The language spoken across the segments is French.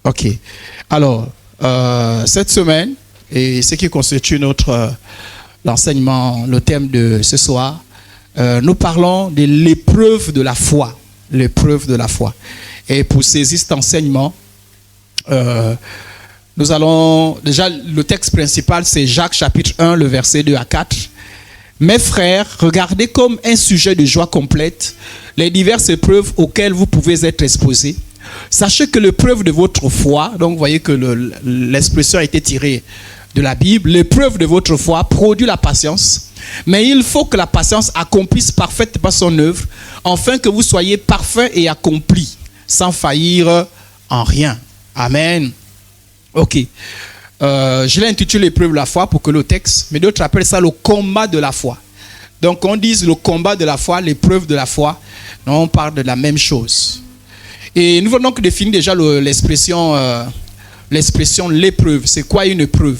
Ok. Alors, cette semaine, et ce qui constitue l'enseignement, le thème de ce soir, nous parlons de l'épreuve de la foi. L'épreuve de la foi. Et pour saisir cet enseignement, nous allons, déjà le texte principal, c'est Jacques chapitre 1, le verset 2 à 4. Mes frères, regardez comme un sujet de joie complète les diverses épreuves auxquelles vous pouvez être exposés. Sachez que l'épreuve de votre foi, donc vous voyez que l'expression a été tirée de la Bible, l'épreuve de votre foi produit la patience, mais il faut que la patience accomplisse parfaitement son œuvre, afin que vous soyez parfaits et accomplis, sans faillir en rien. Amen. Ok. Je l'ai intitulé l'épreuve de la foi pour que le texte, mais d'autres appellent ça le combat de la foi. Donc on dit le combat de la foi, l'épreuve de la foi, non, on parle de la même chose. Et nous allons donc définir déjà l'expression l'épreuve. C'est quoi une épreuve?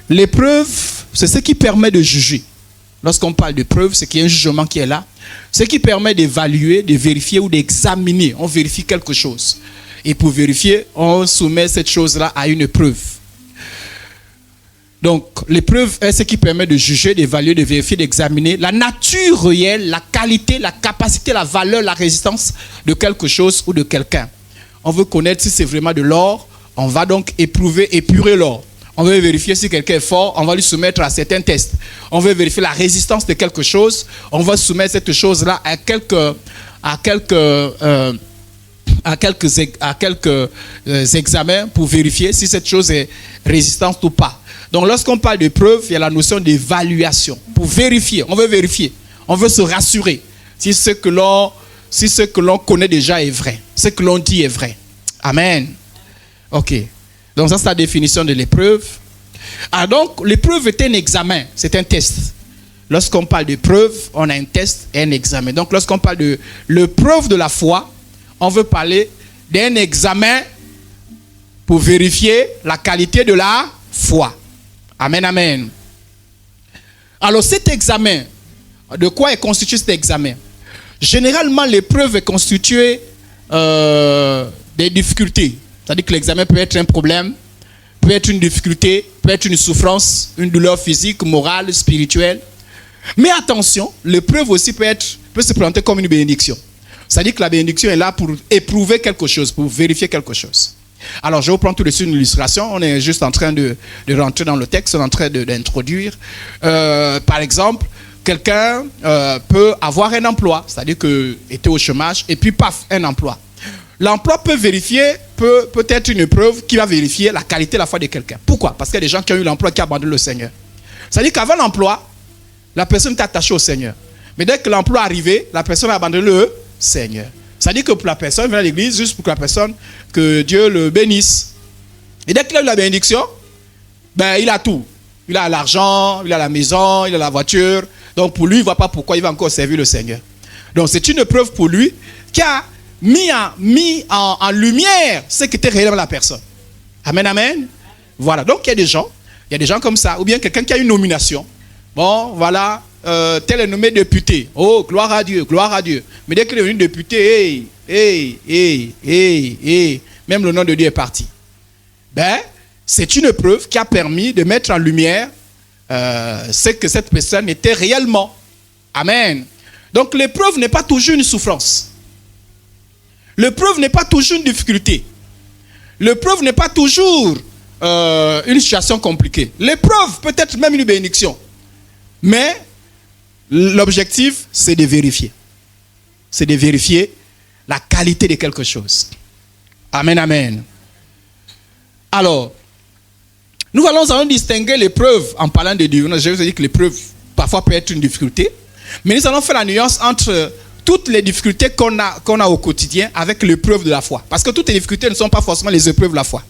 L'épreuve, c'est ce qui permet de juger. Lorsqu'on parle d'épreuve, c'est qu'il y a un jugement qui est là. Ce qui permet d'évaluer, de vérifier ou d'examiner. On vérifie quelque chose. Et pour vérifier, on soumet cette chose-là à une épreuve. Donc, l'épreuve est ce qui permet de juger, d'évaluer, de vérifier, d'examiner la nature réelle, la qualité, la capacité, la valeur, la résistance de quelque chose ou de quelqu'un. On veut connaître si c'est vraiment de l'or, on va donc épurer l'or. On veut vérifier si quelqu'un est fort, on va lui soumettre à certains tests. On veut vérifier la résistance de quelque chose, on va soumettre cette chose-là à quelques examens pour vérifier si cette chose est résistante ou pas. Donc lorsqu'on parle d'épreuve, il y a la notion d'évaluation. Pour vérifier, on veut se rassurer si ce que l'on connaît déjà est vrai, ce que l'on dit est vrai. Amen. Ok. Donc ça c'est la définition de l'épreuve. Ah donc l'épreuve est un examen, c'est un test. Lorsqu'on parle d'épreuve, on a un test et un examen. Donc lorsqu'on parle de l'épreuve de la foi, on veut parler d'un examen pour vérifier la qualité de la foi. Amen, amen. Alors cet examen, de quoi est constitué cet examen? Généralement, l'épreuve est constituée des difficultés. C'est-à-dire que l'examen peut être un problème, peut être une difficulté, peut être une souffrance, une douleur physique, morale, spirituelle. Mais attention, l'épreuve aussi peut se présenter comme une bénédiction. C'est-à-dire que la bénédiction est là pour éprouver quelque chose, pour vérifier quelque chose. Alors, je vais vous prendre tout de suite une illustration. On est juste en train de rentrer dans le texte, on est en train d'introduire. Par exemple, quelqu'un peut avoir un emploi, c'est-à-dire qu'il était au chômage, et puis paf, un emploi. L'emploi peut être une épreuve qui va vérifier la qualité de la foi de quelqu'un. Pourquoi? Parce qu'il y a des gens qui ont eu l'emploi qui abandonnent le Seigneur. C'est-à-dire qu'avant l'emploi, la personne est attachée au Seigneur. Mais dès que l'emploi est arrivé, la personne a abandonné le Seigneur. C'est-à-dire que pour la personne, vient à l'église juste pour que la personne, que Dieu le bénisse. Et dès qu'il a eu la bénédiction, il a tout. Il a l'argent, il a la maison, il a la voiture. Donc pour lui, il ne voit pas pourquoi il va encore servir le Seigneur. Donc c'est une épreuve pour lui qui a mis en lumière ce qu'était réellement la personne. Amen, amen. Voilà, donc il y a des gens comme ça. Ou bien quelqu'un qui a une nomination. Bon, voilà. Tel est nommé député. Oh, gloire à Dieu, gloire à Dieu. Mais dès qu'il est devenu député, même le nom de Dieu est parti. C'est une preuve qui a permis de mettre en lumière ce que cette personne était réellement. Amen. Donc l'épreuve n'est pas toujours une souffrance. L'épreuve n'est pas toujours une difficulté. L'épreuve n'est pas toujours une situation compliquée. L'épreuve peut être même une bénédiction. Mais l'objectif, c'est de vérifier. C'est de vérifier la qualité de quelque chose. Amen, amen. Alors, nous allons distinguer l'épreuve en parlant de Dieu. Je vais vous dire que l'épreuve, parfois, peut être une difficulté. Mais nous allons faire la nuance entre toutes les difficultés qu'on a au quotidien avec l'épreuve de la foi. Parce que toutes les difficultés ne sont pas forcément les épreuves de la foi.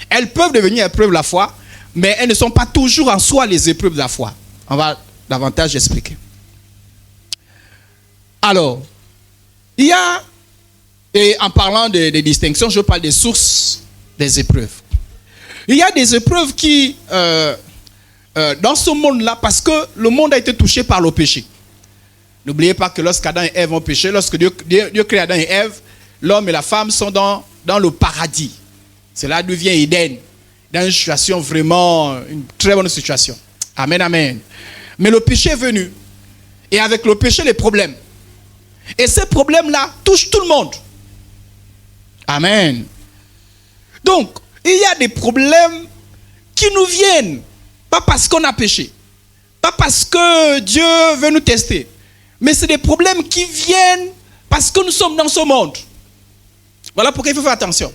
Elles peuvent devenir épreuves de la foi, mais elles ne sont pas toujours en soi les épreuves de la foi. On va davantage expliquer. Alors, il y a, et en parlant des distinctions, je parle des sources des épreuves. Il y a des épreuves qui, dans ce monde-là, parce que le monde a été touché par le péché. N'oubliez pas que lorsqu'Adam et Ève ont péché, lorsque Dieu crée Adam et Ève, l'homme et la femme sont dans le paradis. C'est là d'où vient Éden. Dans une situation vraiment, une très bonne situation. Amen, amen. Mais le péché est venu. Et avec le péché, les problèmes. Et ces problèmes-là touchent tout le monde. Amen. Donc, il y a des problèmes qui nous viennent. Pas parce qu'on a péché. Pas parce que Dieu veut nous tester. Mais c'est des problèmes qui viennent parce que nous sommes dans ce monde. Voilà pourquoi il faut faire attention.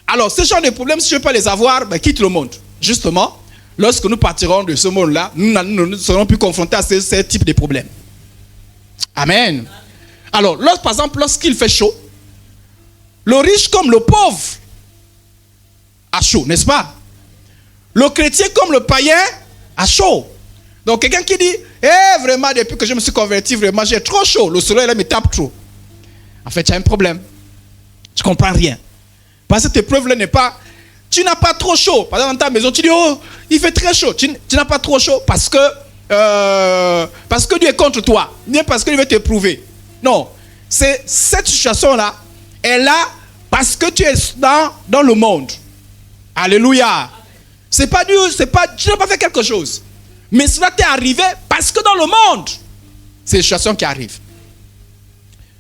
Alors, ce genre de problèmes, si je ne veux pas les avoir, ben, quitte le monde. Justement, lorsque nous partirons de ce monde-là, nous ne serons plus confrontés à ce type de problèmes. Amen. Alors, par exemple, lorsqu'il fait chaud, le riche comme le pauvre a chaud, n'est-ce pas? Le chrétien comme le païen a chaud. Donc, quelqu'un qui dit, vraiment, depuis que je me suis converti, vraiment, j'ai trop chaud. Le soleil, là, me tape trop. En fait, tu as un problème. Tu ne comprends rien. Parce que cette épreuve-là n'est pas... Tu n'as pas trop chaud. Par exemple, dans ta maison, tu dis, oh, il fait très chaud. Tu n'as pas trop chaud parce que Dieu est contre toi. Ni parce qu'il veut t'éprouver. Non. C'est cette situation-là est là parce que tu es dans le monde. Alléluia. Tu n'as pas fait quelque chose. Mais cela t'est arrivé parce que dans le monde, c'est des situations qui arrivent.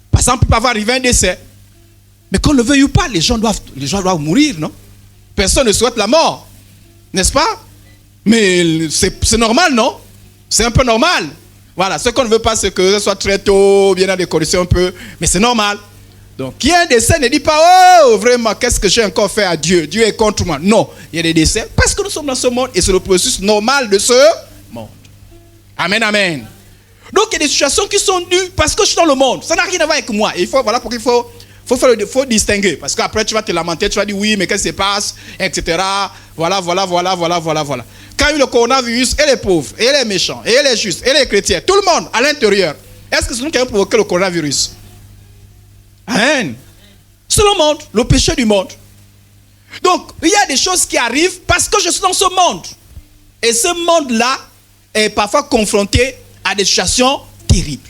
Par exemple, il peut avoir arrivé un décès. Mais qu'on le veuille ou pas, les gens doivent mourir, non? Personne ne souhaite la mort. N'est-ce pas? Mais c'est normal, non? C'est un peu normal. Voilà, ce qu'on ne veut pas, c'est que ce soit très tôt, bien dans des conditions un peu... Mais c'est normal. Donc, qui a un décès ne dit pas, oh, vraiment, qu'est-ce que j'ai encore fait à Dieu? Dieu est contre moi. Non, il y a des décès parce que nous sommes dans ce monde et c'est le processus normal de ce monde. Amen, amen. Donc, il y a des situations qui sont dues parce que je suis dans le monde. Ça n'a rien à voir avec moi. Et voilà pourquoi il faut distinguer. Parce qu'après, tu vas te lamenter, tu vas dire oui, mais qu'est-ce qui se passe, etc. Voilà. Quand il y a eu le coronavirus, et les pauvres, et les méchants, et les justes, et les chrétiens, tout le monde à l'intérieur, est-ce que c'est nous qui avons provoqué le coronavirus? Amen. C'est le monde, le péché du monde. Donc, il y a des choses qui arrivent parce que je suis dans ce monde. Et ce monde-là est parfois confronté à des situations terribles.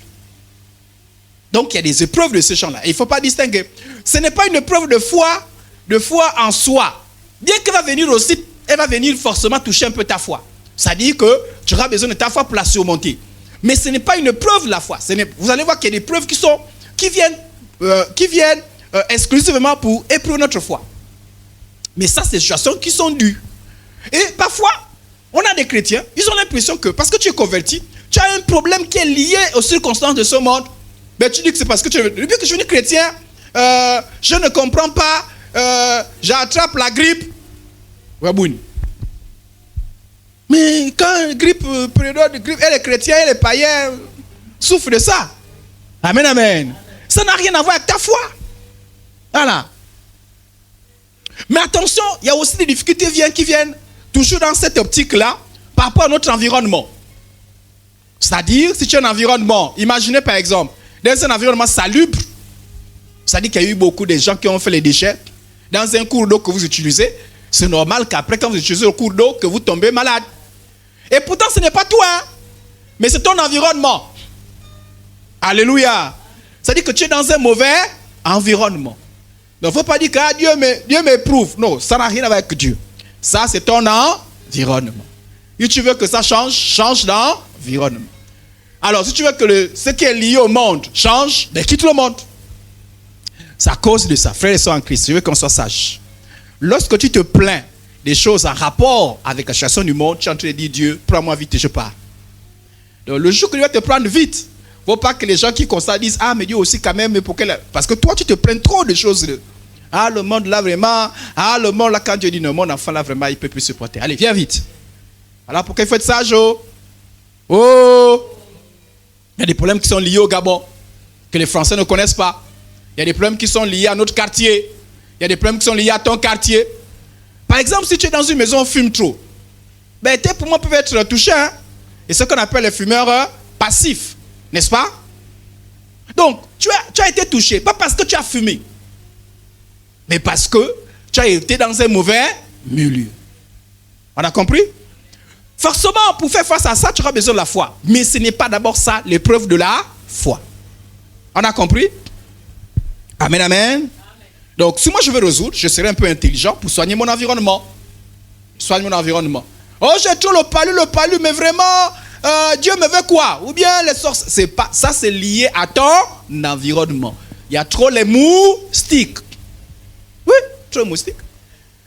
Donc, il y a des épreuves de ce genre-là. Il ne faut pas distinguer. Ce n'est pas une épreuve de foi en soi. Bien qu'elle va venir aussi, elle va venir forcément toucher un peu ta foi. C'est-à-dire que tu auras besoin de ta foi pour la surmonter. Mais ce n'est pas une preuve de la foi. Vous allez voir qu'il y a des preuves qui viennent exclusivement pour éprouver notre foi. Mais ça, c'est des situations qui sont dues. Et parfois, on a des chrétiens, ils ont l'impression que parce que tu es converti, tu as un problème qui est lié aux circonstances de ce monde. Mais tu dis que c'est parce que depuis que je suis chrétien, je ne comprends pas, j'attrape la grippe. Mais quand période de grippe, et les chrétiens et les païens souffrent de ça. Amen, amen. Ça n'a rien à voir avec ta foi. Voilà. Mais attention, il y a aussi des difficultés qui viennent toujours dans cette optique-là par rapport à notre environnement. C'est-à-dire, si tu as un environnement, imaginez par exemple, dans un environnement salubre, c'est-à-dire qu'il y a eu beaucoup de gens qui ont fait les déchets, dans un cours d'eau que vous utilisez, c'est normal qu'après, quand vous utilisez le cours d'eau, que vous tombez malade. Et pourtant, ce n'est pas toi, hein, mais c'est ton environnement. Alléluia. C'est-à-dire que tu es dans un mauvais environnement. Donc, il ne faut pas dire que Dieu m'éprouve. Non, ça n'a rien à voir avec Dieu. Ça, c'est ton environnement. Si tu veux que ça change d'environnement. Alors, si tu veux que ce qui est lié au monde change, ben quitte le monde. C'est à cause de ça. Frères et sœurs en Christ, je veux qu'on soit sage. Lorsque tu te plains des choses en rapport avec la situation du monde, tu es en train de dire, Dieu, prends-moi vite et je pars. Donc, le jour que Dieu va te prendre vite, il ne faut pas que les gens qui constatent disent, ah, mais Dieu aussi quand même, mais pour quelle... Parce que toi, tu te plains trop de choses. Ah, le monde là, vraiment. Ah, le monde là, quand Dieu dit, non, mon enfant là, vraiment, il ne peut plus supporter. Allez, viens vite. Voilà pourquoi il faut être sage. Oh! Il y a des problèmes qui sont liés au Gabon, que les Français ne connaissent pas. Il y a des problèmes qui sont liés à notre quartier. Il y a des problèmes qui sont liés à ton quartier. Par exemple, si tu es dans une maison, on fume trop. Ben, tes poumons peuvent être touchés. Hein? Et ce qu'on appelle les fumeurs passifs. N'est-ce pas? Donc, tu as été touché. Pas parce que tu as fumé. Mais parce que tu as été dans un mauvais milieu. On a compris? Forcément, pour faire face à ça, tu auras besoin de la foi. Mais ce n'est pas d'abord ça l'épreuve de la foi. On a compris? Amen, amen. Donc, si moi je veux résoudre, je serai un peu intelligent pour soigner mon environnement. Soigner mon environnement. Oh, j'ai trop le palu, mais vraiment, Dieu me veut quoi? Ou bien les sorciers. C'est pas, ça, c'est lié à ton environnement. Il y a trop les moustiques. Oui, trop de moustiques.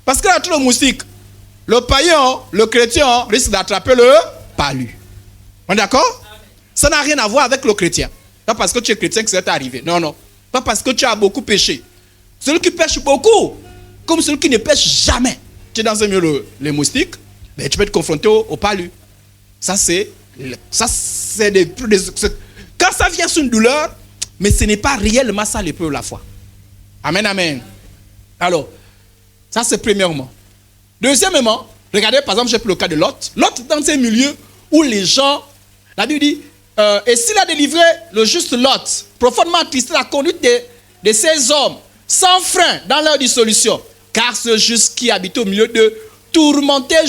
Parce qu'il y a trop de moustiques. Le païen, le chrétien risque d'attraper le palu. On est d'accord? Ça n'a rien à voir avec le chrétien. Pas parce que tu es chrétien que ça t'est arrivé. Non, non. Pas parce que tu as beaucoup péché. Celui qui pêche beaucoup, comme celui qui ne pêche jamais. Tu es dans un milieu, les moustiques, mais tu peux être confronté au palu. Ça, c'est quand ça vient sur une douleur, mais ce n'est pas réellement ça l'épreuve la foi. Amen, amen. Alors, ça c'est premièrement. Deuxièmement, regardez par exemple, j'ai pris le cas de Lot. Lot dans un milieu où les gens, la Bible dit, et s'il a délivré le juste Lot, profondément attristé la conduite de ces hommes, sans frein dans leur dissolution, car ce juste qui habite au milieu d'eux tourmentait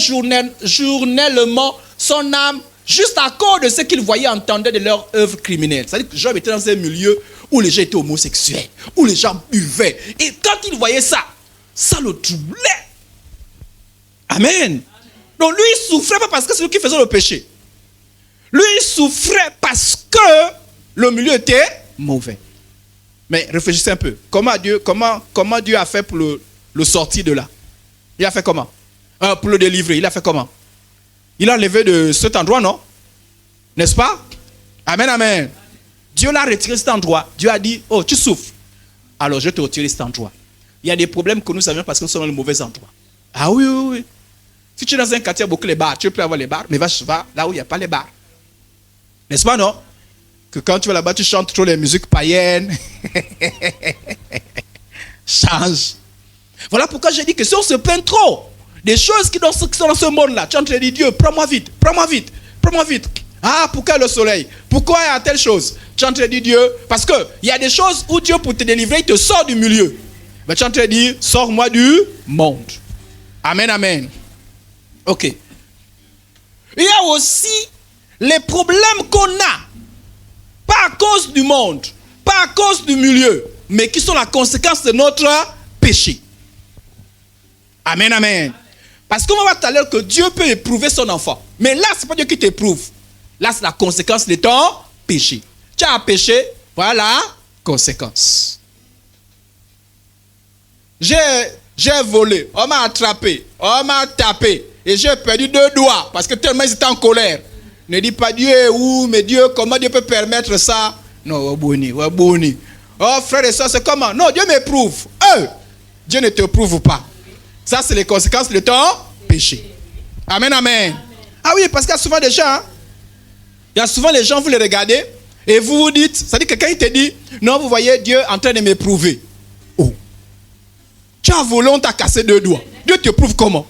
journellement son âme, juste à cause de ce qu'il voyait et entendait de leur œuvre criminelle. C'est-à-dire que Job était dans un milieu où les gens étaient homosexuels, où les gens buvaient. Et quand il voyait ça, ça le troublait. Amen. Donc lui, il souffrait pas parce que c'est lui qui faisait le péché. Lui, il souffrait parce que le milieu était mauvais. Mais réfléchissez un peu. Comment Dieu a fait pour le sortir de là? Il a fait comment? Pour le délivrer, il a fait comment? Il a enlevé de cet endroit, non? N'est-ce pas? Amen, amen. Dieu l'a retiré cet endroit. Dieu a dit, oh, tu souffres. Alors, je vais te retirer cet endroit. Il y a des problèmes que nous savions parce que nous sommes dans le mauvais endroit. Ah oui, oui, oui. Si tu es dans un quartier beaucoup les bars, tu peux avoir les bars, mais va là où il n'y a pas les bars. N'est-ce pas, non? Que quand tu vas là-bas, tu chantes trop les musiques païennes. Change. Voilà pourquoi j'ai dit que si on se plaint trop des choses qui sont dans ce monde-là, tu es en train de dire, Dieu, prends-moi vite, prends-moi vite, prends-moi vite. Ah, pourquoi le soleil? Pourquoi il y a telle chose? Tu es en train de dire, Dieu, parce qu'il y a des choses où Dieu, pour te délivrer, il te sort du milieu. Mais tu es en train de dire, sors-moi du monde. Amen, amen. Ok. Il y a aussi les problèmes qu'on a, pas à cause du monde, pas à cause du milieu, mais qui sont la conséquence de notre péché. Amen, amen. Parce qu'on va voir tout à l'heure que Dieu peut éprouver son enfant. Mais là, ce n'est pas Dieu qui t'éprouve. Là, c'est la conséquence de ton péché. Tu as péché, voilà la conséquence. J'ai volé, on m'a attrapé, on m'a tapé, et j'ai perdu 2 doigts, parce que tellement ils étaient en colère. Ne dis pas Dieu est où, mais Dieu, comment Dieu peut permettre ça? Non, Waboni. Oh, frère et soeur, c'est comment? Non, Dieu m'éprouve. Dieu ne t'éprouve pas. Ça, c'est les conséquences de ton péché. Amen, amen. Ah oui, parce qu'il y a souvent des gens, vous les regardez, et vous vous dites, ça dit que quelqu'un il te dit, non, vous voyez Dieu en train de m'éprouver. Oh. Tu as volé, on t'a cassé 2 doigts. Dieu t'éprouve comment?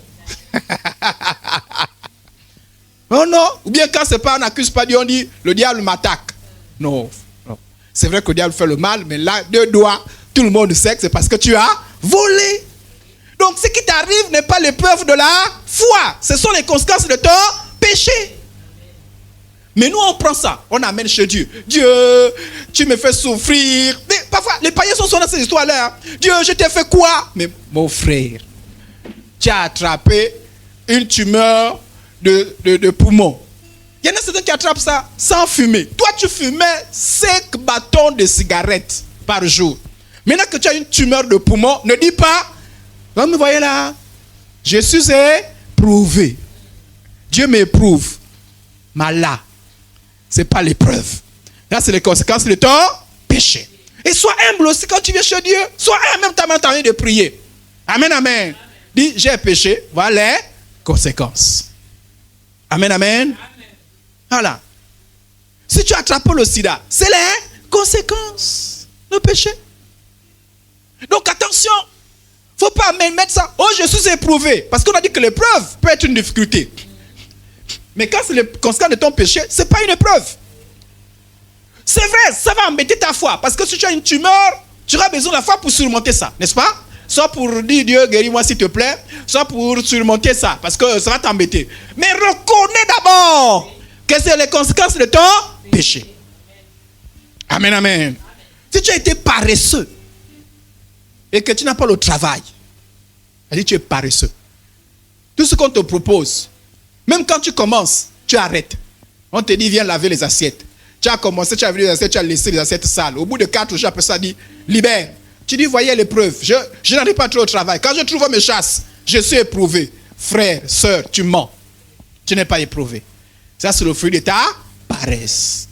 Oh non. Ou bien quand c'est pas, on n'accuse pas Dieu, on dit, le diable m'attaque. Non. C'est vrai que le diable fait le mal, mais là, 2 doigts, tout le monde sait que c'est parce que tu as volé. Donc, ce qui t'arrive n'est pas l'épreuve de la foi. Ce sont les conséquences de ton péché. Mais nous, on prend ça, on amène chez Dieu. Dieu, tu me fais souffrir. Mais parfois, les païens sont dans ces histoires-là. Hein. Dieu, je t'ai fait quoi? Mais mon frère, tu as attrapé une tumeur de poumon. Il y en a certains qui attrapent ça sans fumer. Toi, tu fumais 5 bâtons de cigarettes par jour. Maintenant que tu as une tumeur de poumon, ne dis pas, vous me voyez là, je suis éprouvé. Dieu m'éprouve. Mais là, ce n'est pas l'épreuve. Là, c'est les conséquences de ton péché. Et sois humble aussi quand tu viens chez Dieu. Sois humble même en train de prier. Amen, amen. Dis, j'ai péché, voilà les conséquences. Amen, amen. Voilà. Si tu attrapes le sida, c'est les conséquences. Le péché. Donc attention. Il ne faut pas mettre ça. Oh, je suis éprouvé. Parce qu'on a dit que l'épreuve peut être une difficulté. Mais quand c'est le conséquence de ton péché, ce n'est pas une épreuve. C'est vrai, ça va embêter ta foi. Parce que si tu as une tumeur, tu auras besoin de la foi pour surmonter ça. N'est-ce pas? Soit pour dire Dieu, guéris-moi s'il te plaît. Soit pour surmonter ça. Parce que ça va t'embêter. Mais reconnais d'abord que c'est les conséquences de ton péché. Amen, amen. Si tu as été paresseux, et que tu n'as pas le travail, c'est-à-dire tu es paresseux. Tout ce qu'on te propose, même quand tu commences, tu arrêtes. On te dit, viens laver les assiettes. Tu as commencé, tu as vu les assiettes, tu as laissé les assiettes sales. Au bout de 4 jours, après ça dit, libère. Tu dis, voyez l'épreuve. Je n'arrive pas trop au travail. Quand je trouve mes chasses, je suis éprouvé. Frère, sœur, tu mens. Tu n'es pas éprouvé. Ça, c'est le fruit de ta paresse.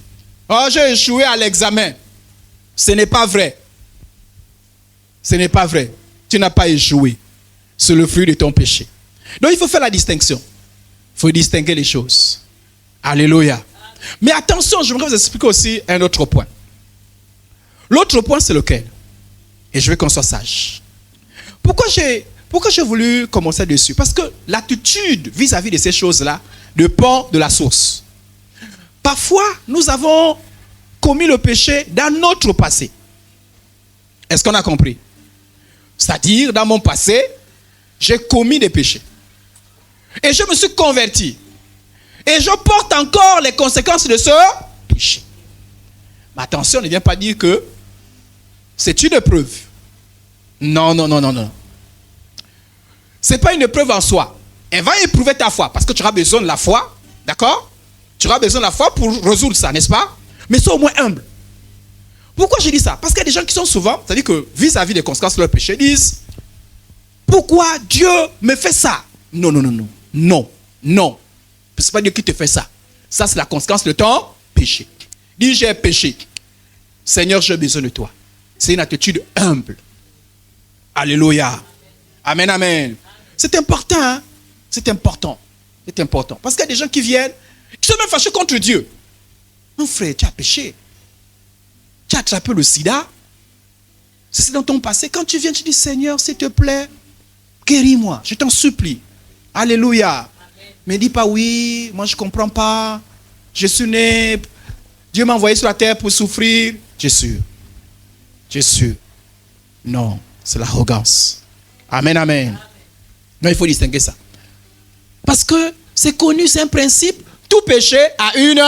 Oh, j'ai échoué à l'examen. Ce n'est pas vrai. Ce n'est pas vrai. Tu n'as pas échoué. C'est le fruit de ton péché. Donc, il faut faire la distinction. Il faut distinguer les choses. Alléluia. Mais attention, je voudrais vous expliquer aussi un autre point. L'autre point, c'est lequel? Et je veux qu'on soit sage. Pourquoi j'ai voulu commencer dessus? Parce que l'attitude vis-à-vis de ces choses-là dépend de la source. Parfois, nous avons commis le péché dans notre passé. Est-ce qu'on a compris? C'est-à-dire, dans mon passé, j'ai commis des péchés. Et je me suis converti. Et je porte encore les conséquences de ce péché. Mais attention, ne vient pas dire que c'est une épreuve. Non, non, non, non, non. Ce n'est pas une épreuve en soi. Elle va éprouver ta foi, parce que tu auras besoin de la foi. D'accord? Tu auras besoin de la foi pour résoudre ça, n'est-ce pas? Mais sois au moins humble. Pourquoi je dis ça? Parce qu'il y a des gens qui sont souvent, c'est-à-dire que vis-à-vis des conséquences de leur péché, disent, pourquoi Dieu me fait ça? Non, non, non, non. Non, non. Ce n'est pas Dieu qui te fait ça. Ça, c'est la conséquence de ton péché. Dis, j'ai péché. Seigneur, j'ai besoin de toi. C'est une attitude humble. Alléluia. Amen, amen. C'est important, hein? C'est important. C'est important. Parce qu'il y a des gens qui viennent, qui sont même fâchés contre Dieu. Mon frère, tu as péché. Tu as attrapé le sida. C'est dans ton passé. Quand tu viens, tu dis, Seigneur, s'il te plaît, guéris-moi. Je t'en supplie. Alléluia. Mais dis pas oui, moi je ne comprends pas. Je suis né. Dieu m'a envoyé sur la terre pour souffrir. Je suis sûr. Je suis sûr. Non, c'est l'arrogance. Amen, amen. Non, il faut distinguer ça. Parce que c'est connu, c'est un principe. Tout péché a une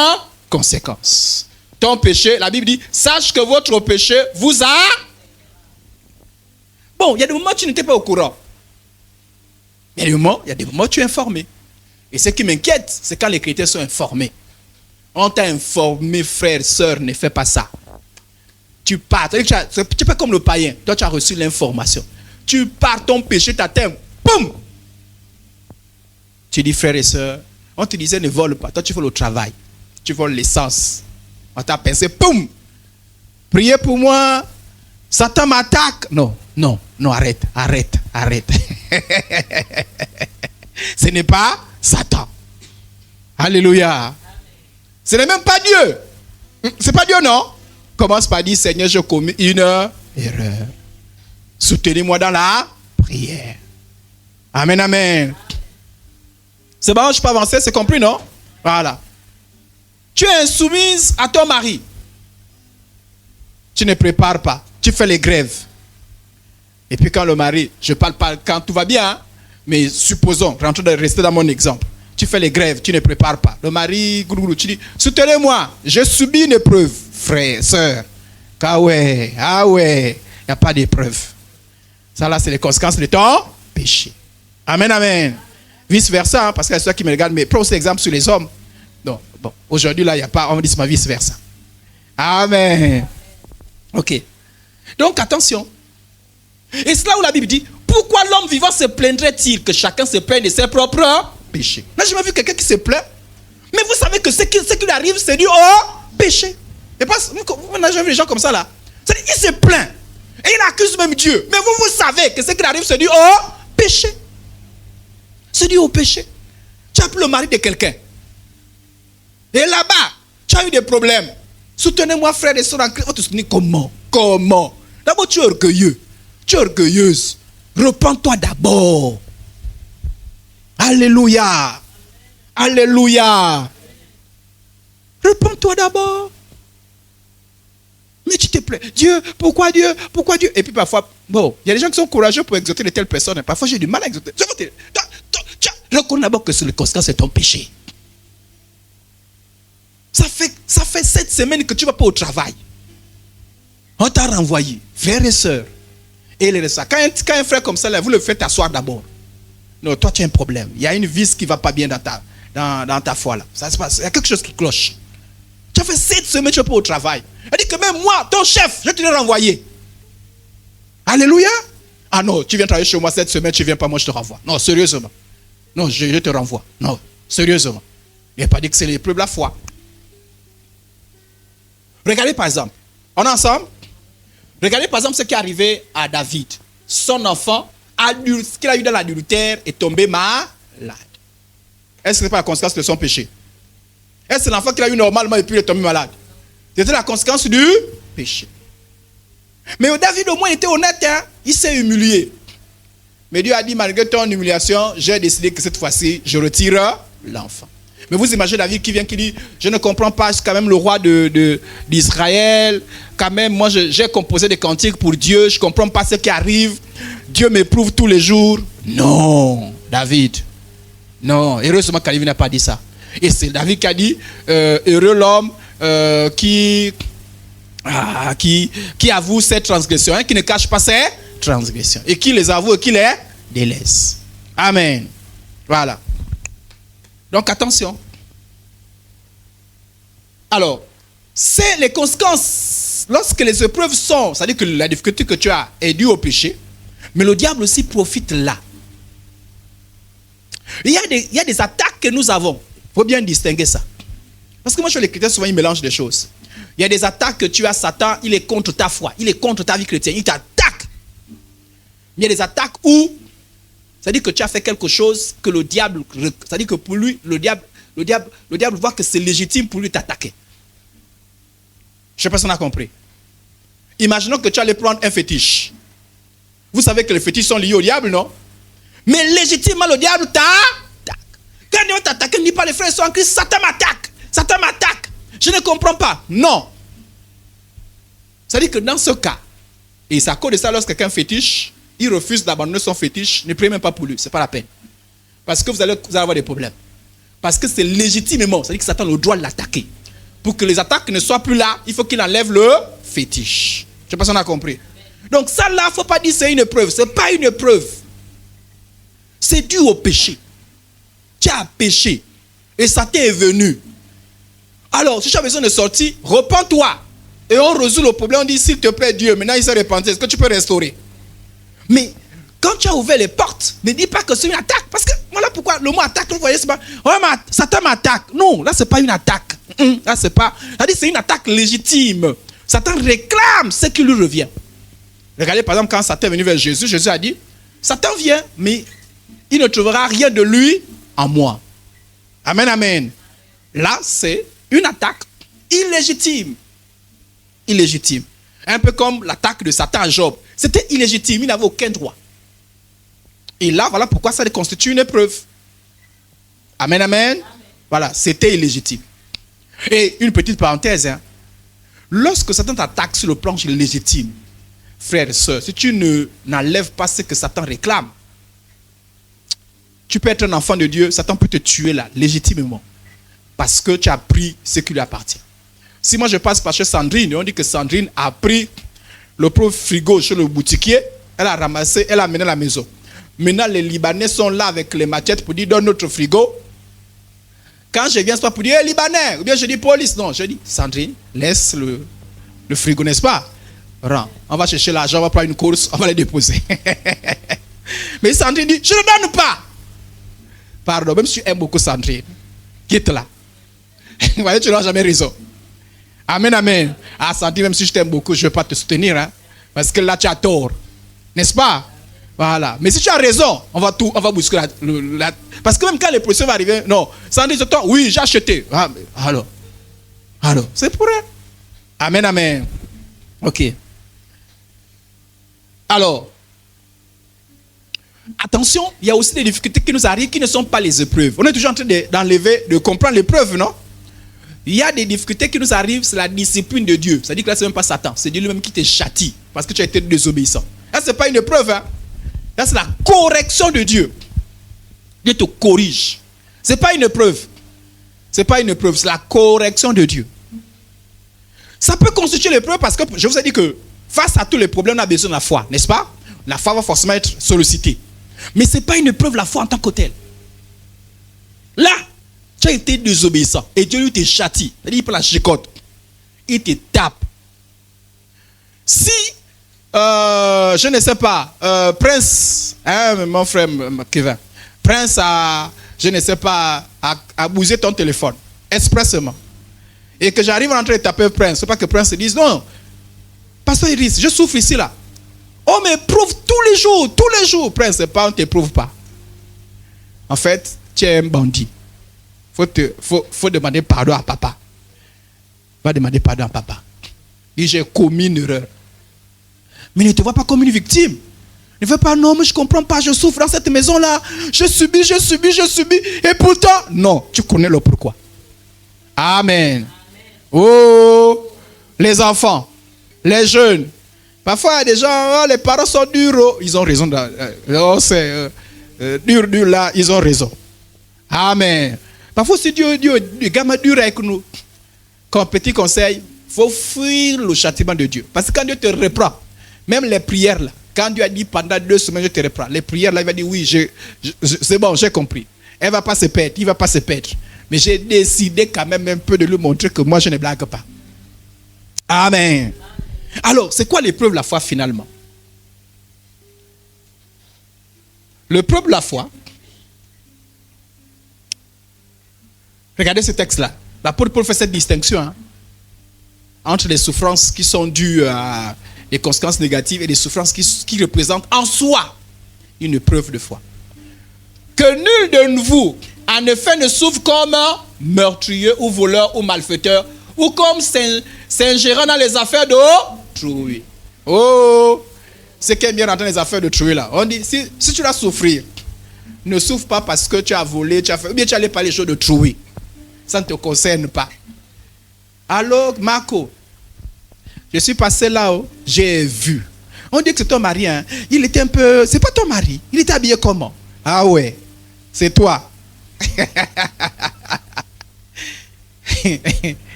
conséquence. Ton péché, la Bible dit, sache que votre péché vous a... Bon, il y a des moments où tu n'étais pas au courant. Il y a des moments où tu es informé. Et ce qui m'inquiète, c'est quand les chrétiens sont informés. On t'a informé, frère, sœur, ne fais pas ça. Tu pars. Tu es pas comme le païen. Toi, tu as reçu l'information. Tu pars, ton péché t'atteint. Boum! Tu dis, frère et sœur, on te disait ne vole pas. Toi, tu voles au travail. Tu voles l'essence. On t'a pensé, boum! Priez pour moi. Satan m'attaque. Non, non, non, arrête, arrête, arrête. Ce n'est pas Satan. Alléluia. Ce n'est même pas Dieu. C'est pas Dieu, non? Commence par dire, Seigneur, j'ai commis une erreur. Soutenez-moi dans la prière. Amen, amen. C'est bon, je peux avancer, c'est compris, non? Voilà. Tu es insoumise à ton mari. Tu ne prépares pas. Tu fais les grèves. Et puis quand le mari, je parle pas quand tout va bien, hein, mais supposons, rentrons de rester dans mon exemple. Tu fais les grèves, tu ne prépares pas. Le mari, tu dis, soutenez-moi, j'ai subi une épreuve, frère, sœur. Ah ouais, il n'y a pas d'épreuve. Ça là, c'est les conséquences de ton péché. Amen, amen. Vice versa, hein, parce qu'il y a ceux qui me regardent, mais prends aussi l'exemple sur les hommes. Non, bon, aujourd'hui là, il n'y a pas, on me dit, c'est vice versa. Amen. Ok. Donc attention. Et c'est là où la Bible dit, pourquoi l'homme vivant se plaindrait-il que chacun se plaigne de ses propres péchés? Là, j'ai jamais vu quelqu'un qui se plaint. Mais vous savez que ce qui lui arrive, c'est dû au péché. Et pas, on n'a jamais vu des gens comme ça là. C'est-à-dire, il se plaint. Et il accuse même Dieu. Mais vous savez que ce qui lui arrive, c'est dû au péché. C'est dû au péché. Tu as pris le mari de quelqu'un. Et là-bas, tu as eu des problèmes. Soutenez-moi, frère et sœurs en Christ. On te soutient comment? Comment? D'abord, tu es orgueilleux. Tu es orgueilleuse. Repends-toi d'abord. Alléluia. Alléluia. Repends-toi d'abord. Mais tu te plais. Dieu, pourquoi Dieu? Pourquoi Dieu? Et puis parfois, bon, il y a des gens qui sont courageux pour exhorter de telles personnes. Parfois, j'ai du mal à exhorter. Reconnais d'abord que c'est le conséquence de ton péché. Ça fait 7 semaines que tu ne vas pas au travail. On t'a renvoyé, frères et sœurs. Et il reste ça. Quand un frère comme ça, là, vous le faites asseoir d'abord. Non, toi, tu as un problème. Il y a une vis qui ne va pas bien dans ta foi, là. Ça se passe. Il y a quelque chose qui cloche. Tu as fait 7 semaines, tu n'es pas au travail. Elle dit que même moi, ton chef, je te l'ai renvoyé. Alléluia. Ah non, tu viens travailler chez moi 7 semaines, tu ne viens pas, moi je te renvoie. Non, sérieusement. Non, je te renvoie. Non, sérieusement. Il n'a pas dit que c'est l'épreuve de la foi. Regardez par exemple. On est ensemble? Regardez par exemple ce qui est arrivé à David. Son enfant, ce qu'il a eu dans l'adultère, est tombé malade. Est-ce que ce n'est pas la conséquence de son péché? Est-ce que c'est l'enfant qu'il a eu normalement et puis il est tombé malade? C'était la conséquence du péché. Mais David au moins était honnête, hein? Il s'est humilié. Mais Dieu a dit, malgré ton humiliation, j'ai décidé que cette fois-ci, je retire l'enfant. Mais vous imaginez David qui vient, qui dit, je ne comprends pas, je suis quand même le roi d'Israël. Quand même, moi, j'ai composé des cantiques pour Dieu. Je ne comprends pas ce qui arrive. Dieu m'éprouve tous les jours. Non, David. Non, heureusement qu'Alivi n'a pas dit ça. Et c'est David qui a dit, heureux l'homme qui avoue ses transgressions, hein, qui ne cache pas ses transgressions. Et qui les avoue et qui les délaisse. Amen. Voilà. Donc attention. Alors, c'est les conséquences. Lorsque les épreuves sont, c'est-à-dire que la difficulté que tu as est due au péché, mais le diable aussi profite là. Il y a des attaques que nous avons. Il faut bien distinguer ça. Parce que moi, chez les chrétiens, souvent, ils mélangent des choses. Il y a des attaques que tu as, Satan, il est contre ta foi, il est contre ta vie chrétienne, il t'attaque. Il y a des attaques où, c'est-à-dire que tu as fait quelque chose que le diable, c'est-à-dire que pour lui, le diable voit que c'est légitime pour lui t'attaquer. Je ne sais pas si on a compris. Imaginons que tu allais prendre un fétiche. Vous savez que les fétiches sont liés au diable, non? Mais légitimement, le diable t'attaque. Quand Dieu t'attaque, ne dis pas les frères sont en Christ, Satan m'attaque. Satan m'attaque. Je ne comprends pas. Non. C'est-à-dire que dans ce cas, et c'est à cause de ça, lorsque quelqu'un fétiche, il refuse d'abandonner son fétiche, ne priez même pas pour lui, ce n'est pas la peine. Parce que vous allez avoir des problèmes. Parce que c'est légitimement, c'est-à-dire que Satan a le droit de l'attaquer. Pour que les attaques ne soient plus là, il faut qu'il enlève le fétiche. Je ne sais pas si on a compris. Donc ça là, il ne faut pas dire que c'est une épreuve. Ce n'est pas une épreuve. C'est dû au péché. Tu as péché. Et Satan est venu. Alors, si tu as besoin de sortir, repens-toi. Et on résout le problème. On dit, s'il te plaît, Dieu, maintenant il s'est repenti. Est-ce que tu peux restaurer? Mais quand tu as ouvert les portes, ne dis pas que c'est une attaque. Parce que voilà pourquoi le mot attaque, vous voyez, c'est pas. Oh, Satan m'attaque. Non, là, ce n'est pas une attaque. Là, c'est pas. C'est une attaque légitime. Satan réclame ce qui lui revient. Regardez, par exemple, quand Satan est venu vers Jésus, Jésus a dit, Satan vient, mais il ne trouvera rien de lui en moi. Amen, amen. Là, c'est une attaque illégitime. Illégitime. Un peu comme l'attaque de Satan à Job. C'était illégitime, il n'avait aucun droit. Et là, voilà pourquoi ça constitue une épreuve. Amen, amen. Voilà, c'était illégitime. Et une petite parenthèse, hein. Lorsque Satan t'attaque sur le plan légitime, frères et sœurs, si tu n'enlèves pas ce que Satan réclame, tu peux être un enfant de Dieu, Satan peut te tuer là, légitimement. Parce que tu as pris ce qui lui appartient. Si moi je passe par chez Sandrine, et on dit que Sandrine a pris le pauvre frigo chez le boutiquier, elle a ramassé, elle a amené à la maison. Maintenant les Libanais sont là avec les machettes pour dire donne notre frigo. Quand je viens, c'est pas pour dire hey, Libanais, ou bien je dis police, non, je dis Sandrine, laisse le frigo, n'est-ce pas? Rends. On va chercher l'argent, on va prendre une course, on va les déposer. Mais Sandrine dit, je ne donne pas. Pardon, même si tu aimes beaucoup Sandrine, quitte là. Vous voyez, tu n'as jamais raison. Amen, amen. Ah, Sandrine, même si je t'aime beaucoup, je ne vais pas te soutenir. Hein, parce que là, tu as tort. N'est-ce pas? Voilà. Mais si tu as raison, on va bousculer parce que même quand les policiers vont arriver, non. Sandrine, c'est toi. Oui, j'ai acheté. Ah, alors, c'est pour elle. Amen, amen. Ok. Alors, attention, il y a aussi des difficultés qui nous arrivent qui ne sont pas les épreuves. On est toujours en train de comprendre l'épreuve, non? Il y a des difficultés qui nous arrivent, c'est la discipline de Dieu. C'est-à-dire que là, ce n'est même pas Satan, c'est Dieu lui-même qui te châtie parce que tu as été désobéissant. Là, ce n'est pas une épreuve. Hein? Là, c'est la correction de Dieu. Dieu te corrige. Ce n'est pas une épreuve. Ce n'est pas une épreuve, c'est la correction de Dieu. Ça peut constituer l'épreuve parce que je vous ai dit que face à tous les problèmes, on a besoin de la foi, n'est-ce pas? la foi va forcément être sollicitée. Mais ce n'est pas une épreuve, la foi en tant que telle. Là, tu as été désobéissant et Dieu lui te châtie. Il prend la chicotte. Il te tape. Si, je ne sais pas, Prince, hein, mon frère Kevin, Prince a, je ne sais pas, a bousé ton téléphone, expressément. Et que j'arrive à entrer et taper Prince, c'est pas que Prince se dise, non, Pasteur Iris, je souffre ici, là. On m'éprouve tous les jours. Prince, c'est pas, on ne t'éprouve pas. En fait, tu es un bandit. Faut demander pardon à papa. Va demander pardon à papa. Et j'ai commis une erreur. Mais ne te vois pas comme une victime. Ne fais pas, non, mais je ne comprends pas, je souffre dans cette maison-là. Je subis. Et pourtant, non, tu connais le pourquoi. Amen. Oh, les enfants, les jeunes. Parfois, il y a des gens, oh, les parents sont durs. Oh, ils ont raison. C'est dur là, ils ont raison. Amen. Parfois, si Dieu est gamin dur avec nous, comme petit conseil, il faut fuir le châtiment de Dieu. Parce que quand Dieu te reprend, même les prières là, quand Dieu a dit pendant 2 semaines, je te reprends. Les prières là, il va dire oui, c'est bon, j'ai compris. Elle ne va pas se perdre, il ne va pas se perdre. Mais j'ai décidé quand même un peu de lui montrer que moi, je ne blague pas. Amen. Alors, c'est quoi l'épreuve de la foi finalement? L'épreuve de la foi, regardez ce texte-là. L'apôtre Paul fait cette distinction entre les souffrances qui sont dues à des conséquences négatives et des souffrances qui représentent en soi une épreuve de foi. Que nul de vous, en effet, ne souffre comme meurtrier ou voleur ou malfaiteur ou comme s'ingérant dans les affaires d'autrui. Oh, c'est qui est bien dans les affaires d'autrui là. On dit, si tu dois souffrir, ne souffre pas parce que tu as volé, tu as fait, ou bien tu allais parler des choses d'autrui. Ça ne te concerne pas. Alors, Marco, je suis passé là-haut, j'ai vu. On dit que c'est ton mari, hein. Il était un peu... C'est pas ton mari. Il était habillé comment? Ah ouais, c'est toi.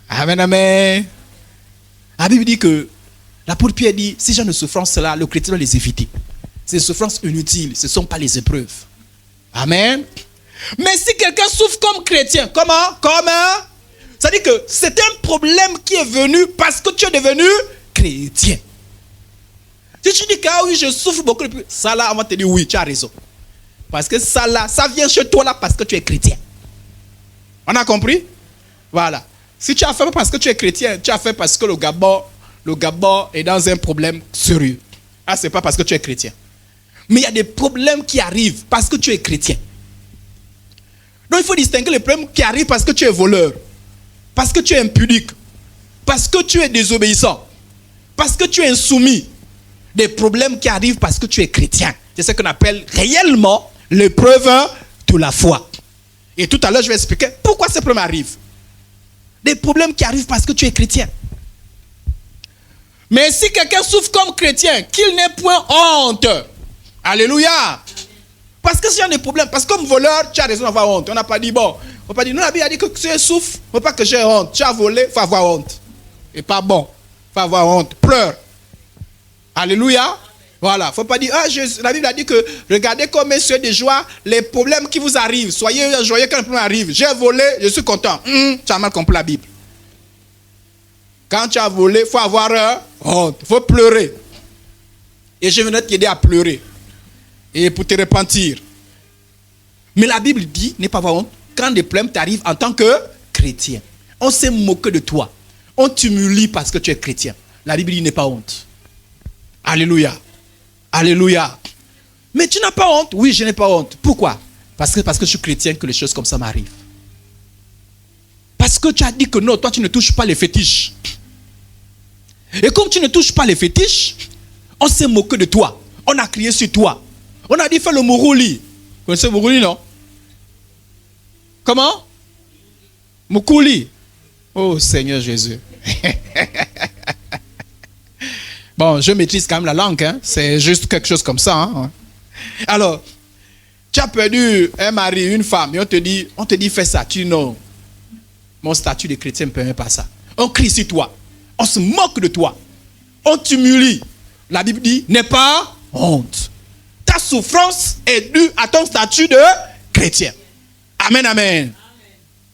Amen, amen. La Bible dit que l'apôtre Pierre dit, ces gens de souffrance-là, le chrétien doit les éviter. Ces souffrances inutiles, ce ne sont pas les épreuves. Amen. Mais si quelqu'un souffre comme chrétien, comment? Ça dit que c'est un problème qui est venu parce que tu es devenu chrétien. Si tu dis que ah oui, je souffre beaucoup, ça là, on va te dire oui, tu as raison. Parce que ça là, ça vient chez toi là parce que tu es chrétien. On a compris? Voilà. Si tu as fait parce que tu es chrétien, tu as fait parce que le Gabon est dans un problème sérieux. Ah, c'est pas parce que tu es chrétien. Mais il y a des problèmes qui arrivent parce que tu es chrétien. Donc il faut distinguer les problèmes qui arrivent parce que tu es voleur, parce que tu es impudique, parce que tu es désobéissant, parce que tu es insoumis. Des problèmes qui arrivent parce que tu es chrétien. C'est ce qu'on appelle réellement l'épreuve de la foi. Et tout à l'heure, je vais expliquer pourquoi ces problèmes arrivent. Des problèmes qui arrivent parce que tu es chrétien. Mais si quelqu'un souffre comme chrétien, qu'il n'ait point honte. Alléluia. Parce que s'il y a des problèmes, parce que comme voleur, tu as raison d'avoir honte. On n'a pas dit, bon, on n'a pas dit, non, la Bible a dit que si tu souffres, il ne faut pas que j'ai honte. Tu as volé, il faut avoir honte. Et pas bon, il faut avoir honte. Pleure. Alléluia. Voilà, il ne faut pas dire, la Bible a dit que regardez comme messieurs de joie, les problèmes qui vous arrivent. Soyez joyeux quand les problèmes arrivent. J'ai volé, je suis content. Tu as mal compris la Bible. Quand tu as volé, il faut avoir honte. Il faut pleurer. Et je viendrai t'aider à pleurer. Et pour te repentir. Mais la Bible dit, n'aie pas avoir honte, quand des problèmes t'arrivent en tant que chrétien. On s'est moqué de toi. On t'humilie parce que tu es chrétien. La Bible dit, n'aie pas honte. Alléluia. Alléluia. Mais tu n'as pas honte? Oui, je n'ai pas honte. Pourquoi? Parce que je suis chrétien que les choses comme ça m'arrivent. Parce que tu as dit que non, toi tu ne touches pas les fétiches. Et comme tu ne touches pas les fétiches, on s'est moqué de toi. On a crié sur toi. On a dit fais le mourouli. Vous connaissez le mourouli, non? Comment? Moukouli. Oh Seigneur Jésus. Bon, je maîtrise quand même la langue. Hein? C'est juste quelque chose comme ça. Hein? Alors, tu as perdu un mari, une femme, et on te dit fais ça. Tu dis non. Mon statut de chrétien ne permet pas ça. On crie sur toi. On se moque de toi. On t'humilie. la Bible dit, n'aie pas honte. Ta souffrance est due à ton statut de chrétien. Amen, amen.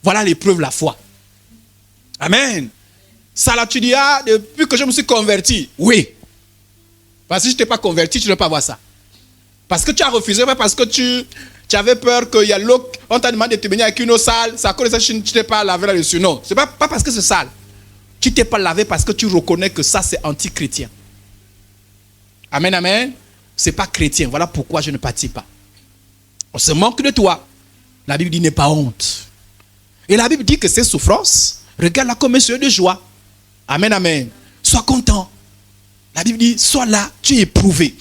Voilà l'épreuve de la foi. Amen. Ça là, tu dis, ah, depuis que je me suis converti. Oui. Parce que si je ne t'ai pas converti, tu ne peux pas voir ça. Parce que tu as refusé, parce que tu avais peur qu'il y a l'eau, on t'a demandé de te baigner avec une eau sale, c'est à cause de ça que tu ne t'es pas lavé là-dessus. Non, ce n'est pas parce que c'est sale. Tu ne t'es pas lavé parce que tu reconnais que ça, c'est anti-chrétien. Amen, amen. Ce n'est pas chrétien. Voilà pourquoi je ne participe pas. On se moque de toi. La Bible dit, n'aie pas honte. Et la Bible dit que ces souffrances, regarde-la comme un sujet de joie. Amen, amen. Sois content. La Bible dit, sois là, tu es éprouvé.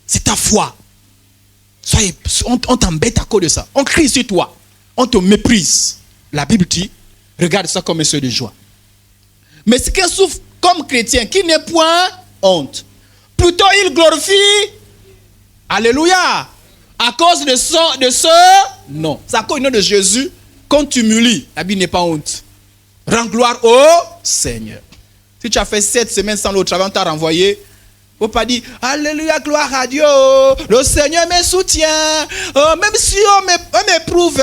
C'est ta foi. On t'embête à cause de ça. On crie sur toi. On te méprise. La Bible dit, regarde ça comme un sujet de joie. Mais ce qui souffre comme chrétien, qui n'est point honte. Plutôt il glorifie. Alléluia. À cause de ce non. C'est à cause du nom de Jésus qu'on t'humilie. La Bible n'est pas honte. Rends gloire au Seigneur. Si tu as fait 7 semaines sans le travail, on t'a renvoyé. Il ne faut pas dire, alléluia, gloire à Dieu. Le Seigneur me soutient. Même si on m'éprouve.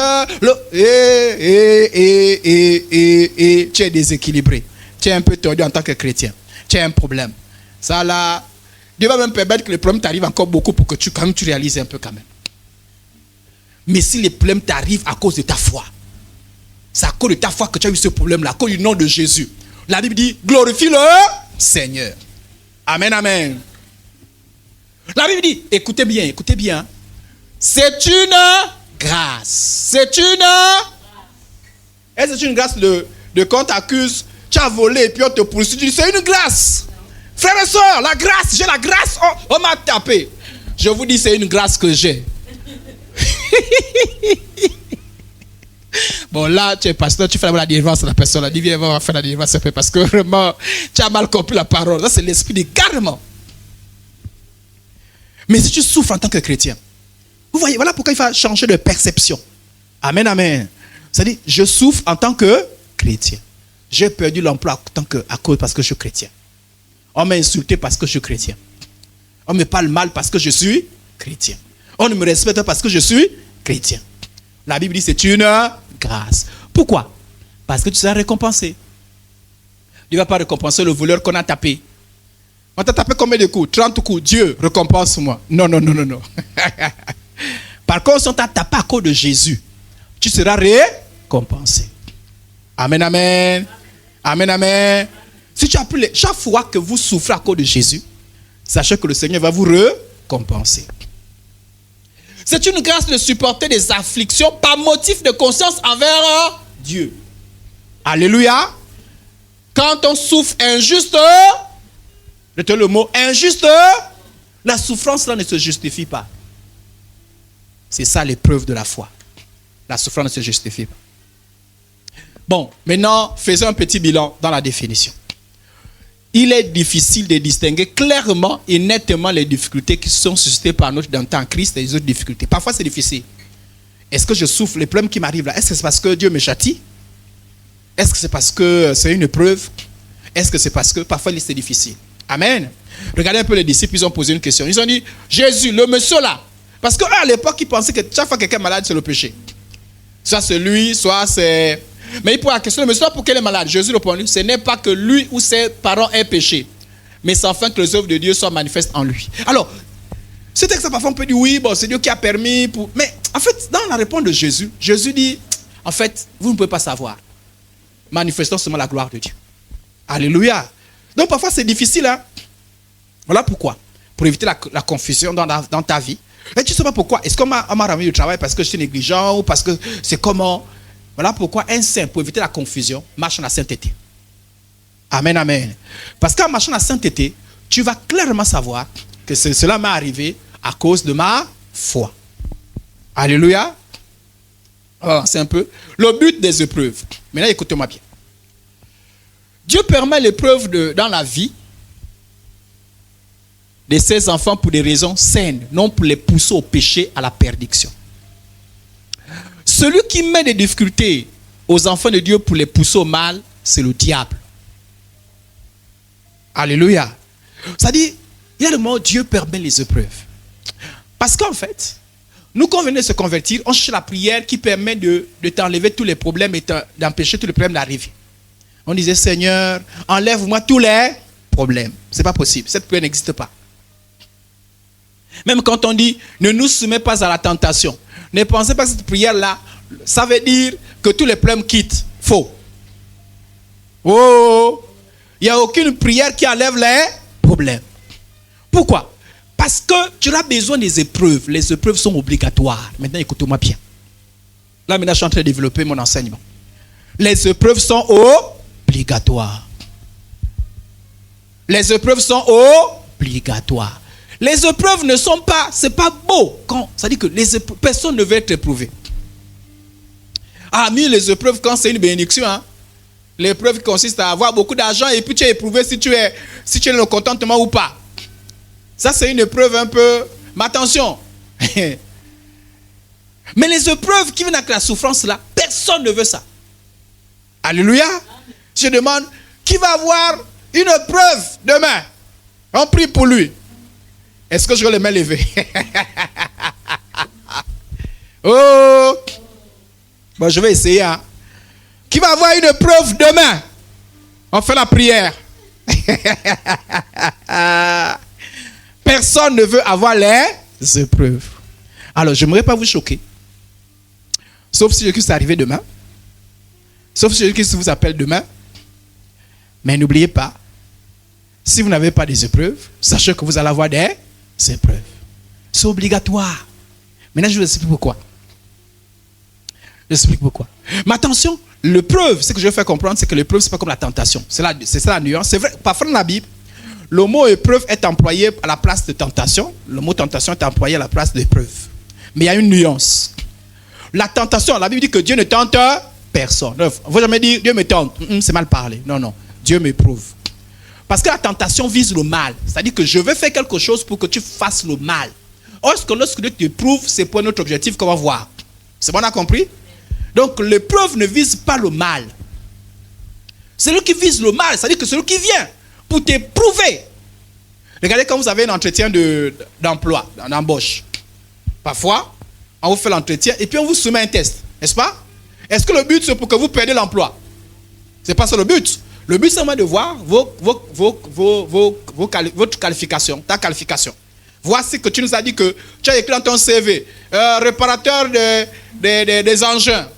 Tu es déséquilibré. Tu es un peu tordu en tant que chrétien. Tu as un problème. Ça là, Dieu va même permettre que le problème t'arrive encore beaucoup pour que tu réalises un peu quand même. Mais si les problèmes t'arrivent à cause de ta foi, c'est à cause de ta foi que tu as eu ce problème-là, à cause du nom de Jésus. La Bible dit, glorifie le Seigneur. Amen, amen. La Bible dit, écoutez bien. C'est une grâce. Est-ce que c'est une grâce de quand t'accuses, tu as volé et puis on te poursuit, tu dis, c'est une grâce. Frères et sœurs, la grâce, j'ai la grâce, on m'a tapé. Je vous dis, c'est une grâce que j'ai. Bon, là, tu es pasteur, tu fais la délivrance à la personne. Elle dit, viens, on va faire la délivrance un peu parce que vraiment, tu as mal compris la parole. Ça, c'est l'esprit d'égarement. Mais si tu souffres en tant que chrétien, vous voyez, voilà pourquoi il faut changer de perception. Amen, amen. C'est-à-dire, je souffre en tant que chrétien. J'ai perdu l'emploi parce que je suis chrétien. On m'a insulté parce que je suis chrétien. On me parle mal parce que je suis chrétien. On ne me respecte pas parce que je suis chrétien. La Bible dit c'est une grâce. Pourquoi? Parce que tu seras récompensé. Dieu ne va pas récompenser le voleur qu'on a tapé. On t'a tapé combien de coups? 30 coups. Dieu, récompense-moi. Non. Par contre, si on t'a tapé à cause de Jésus, tu seras récompensé. Amen, amen. Amen, amen. Si tu as pris chaque fois que vous souffrez à cause de Jésus, sachez que le Seigneur va vous récompenser. C'est une grâce de supporter des afflictions par motif de conscience envers Dieu. Alléluia. Quand on souffre injuste, retenez le mot injuste, la souffrance là ne se justifie pas. C'est ça l'épreuve de la foi. La souffrance ne se justifie pas. Bon, maintenant, faisons un petit bilan dans la définition. Il est difficile de distinguer clairement et nettement les difficultés qui sont suscitées par notre identité en Christ et les autres difficultés. Parfois, c'est difficile. Est-ce que je souffre, les problèmes qui m'arrivent là, est-ce que c'est parce que Dieu me châtie? Est-ce que c'est parce que c'est une épreuve? Est-ce que c'est parce que parfois c'est difficile? Amen. Regardez un peu les disciples, ils ont posé une question. Ils ont dit, Jésus, le monsieur là. Parce qu'à l'époque, ils pensaient que chaque fois que quelqu'un est malade, c'est le péché. Soit c'est lui, soit c'est... Mais il pose la question, mais soit pour quel est malade? Jésus répondit, ce n'est pas que lui ou ses parents aient péché, mais c'est afin que les œuvres de Dieu soient manifestes en lui. Alors, ce texte parfois on peut dire, oui, bon, c'est Dieu qui a permis pour... Mais en fait, dans la réponse de Jésus, Jésus dit, en fait, vous ne pouvez pas savoir. Manifestons seulement la gloire de Dieu. Alléluia. Donc parfois c'est difficile, hein. Voilà pourquoi. Pour éviter la confusion dans ta vie. Et tu ne sais pas pourquoi. Est-ce qu'on m'a ramené du travail parce que je suis négligent ou parce que c'est comment? Voilà pourquoi un saint, pour éviter la confusion, marche dans la sainteté. Amen, amen. Parce qu'en marchant dans la sainteté, tu vas clairement savoir que cela m'est arrivé à cause de ma foi. Alléluia. Oh, c'est un peu le but des épreuves. Maintenant, écoutez-moi bien. Dieu permet l'épreuve dans la vie de ses enfants pour des raisons saines, non pour les pousser au péché, à la perdition. Celui qui met des difficultés aux enfants de Dieu pour les pousser au mal, c'est le diable. Alléluia. C'est-à-dire, Il y a le moment où Dieu permet les épreuves. Parce qu'en fait, nous, quand on venait de se convertir, on cherche la prière qui permet de t'enlever tous les problèmes et d'empêcher tous les problèmes d'arriver. On disait, Seigneur, enlève-moi tous les problèmes. Ce n'est pas possible. Cette prière n'existe pas. Même quand on dit, ne nous soumets pas à la tentation. Ne pensez pas que cette prière-là, ça veut dire que tous les problèmes quittent. Faux. Oh, il n'y a aucune prière qui enlève les problèmes. Pourquoi? Parce que tu as besoin des épreuves. Les épreuves sont obligatoires. Maintenant, écoutez-moi bien. Là, maintenant, je suis en train de développer mon enseignement. Les épreuves sont obligatoires. Les épreuves sont obligatoires. Les épreuves ne sont pas, c'est pas beau. Ça dit que personne ne veut être éprouvé. Ah, mais les épreuves, quand c'est une bénédiction, hein, l'épreuve consiste à avoir beaucoup d'argent et puis tu es éprouvé si tu es dans le contentement ou pas. Ça, c'est une épreuve un peu... Mais attention. Mais les épreuves qui viennent avec la souffrance là, personne ne veut ça. Alléluia. Je demande, qui va avoir une épreuve demain? On prie pour lui. Est-ce que je vais les mains levées? Oh! Bon, je vais essayer. Hein. Qui va avoir une épreuve demain? On fait la prière. Personne ne veut avoir les épreuves. Alors, je n'aimerais pas vous choquer. Sauf si Jésus est arrivé demain. Sauf si Jésus vous appelle demain. Mais n'oubliez pas, si vous n'avez pas des épreuves, sachez que vous allez avoir des épreuves. C'est obligatoire. Maintenant, je vous explique pourquoi. Je vous explique pourquoi. Mais attention, l'épreuve, ce que je vais faire comprendre, c'est que l'épreuve, ce n'est pas comme la tentation. C'est ça la nuance. C'est vrai, parfois dans la Bible, le mot épreuve est employé à la place de tentation. Le mot tentation est employé à la place d'épreuve. Mais il y a une nuance. La tentation, la Bible dit que Dieu ne tente personne. Il ne faut jamais dire Dieu me tente. C'est mal parlé. Non, non. Dieu m'éprouve. Parce que la tentation vise le mal. C'est-à-dire que je veux faire quelque chose pour que tu fasses le mal. Or, lorsque Dieu t'éprouve, c'est pour notre objectif qu'on va voir. C'est bon, on a compris? Donc, l'épreuve ne vise pas le mal. Celui qui vise le mal, c'est-à-dire que celui qui vient pour t'éprouver. Regardez quand vous avez un entretien d'emploi, d'embauche. Parfois, on vous fait l'entretien et puis on vous soumet un test. N'est-ce pas? Est-ce que le but, c'est pour que vous perdiez l'emploi? Ce n'est pas ça le but. Le but, c'est de voir votre qualification, ta qualification. Voici que tu nous as dit que tu as écrit dans ton CV, réparateur des engins.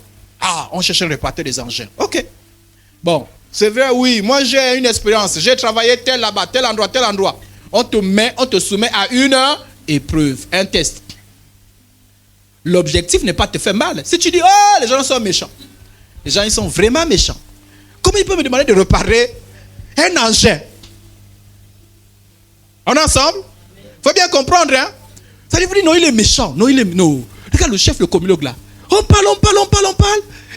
Ah, on cherche un réparateur des engins. Ok. Bon, c'est vrai, oui. Moi, j'ai une expérience. J'ai travaillé tel là-bas, tel endroit. On te soumet à une épreuve, un test. L'objectif n'est pas de te faire mal. Si tu dis, oh, les gens sont méchants. Les gens, ils sont vraiment méchants. Comment ils peuvent me demander de réparer un engin? On est ensemble? Il faut bien comprendre, hein? Ça veut dire, non, il est méchant. Non, non. Regarde le chef, le communologue là. On parle.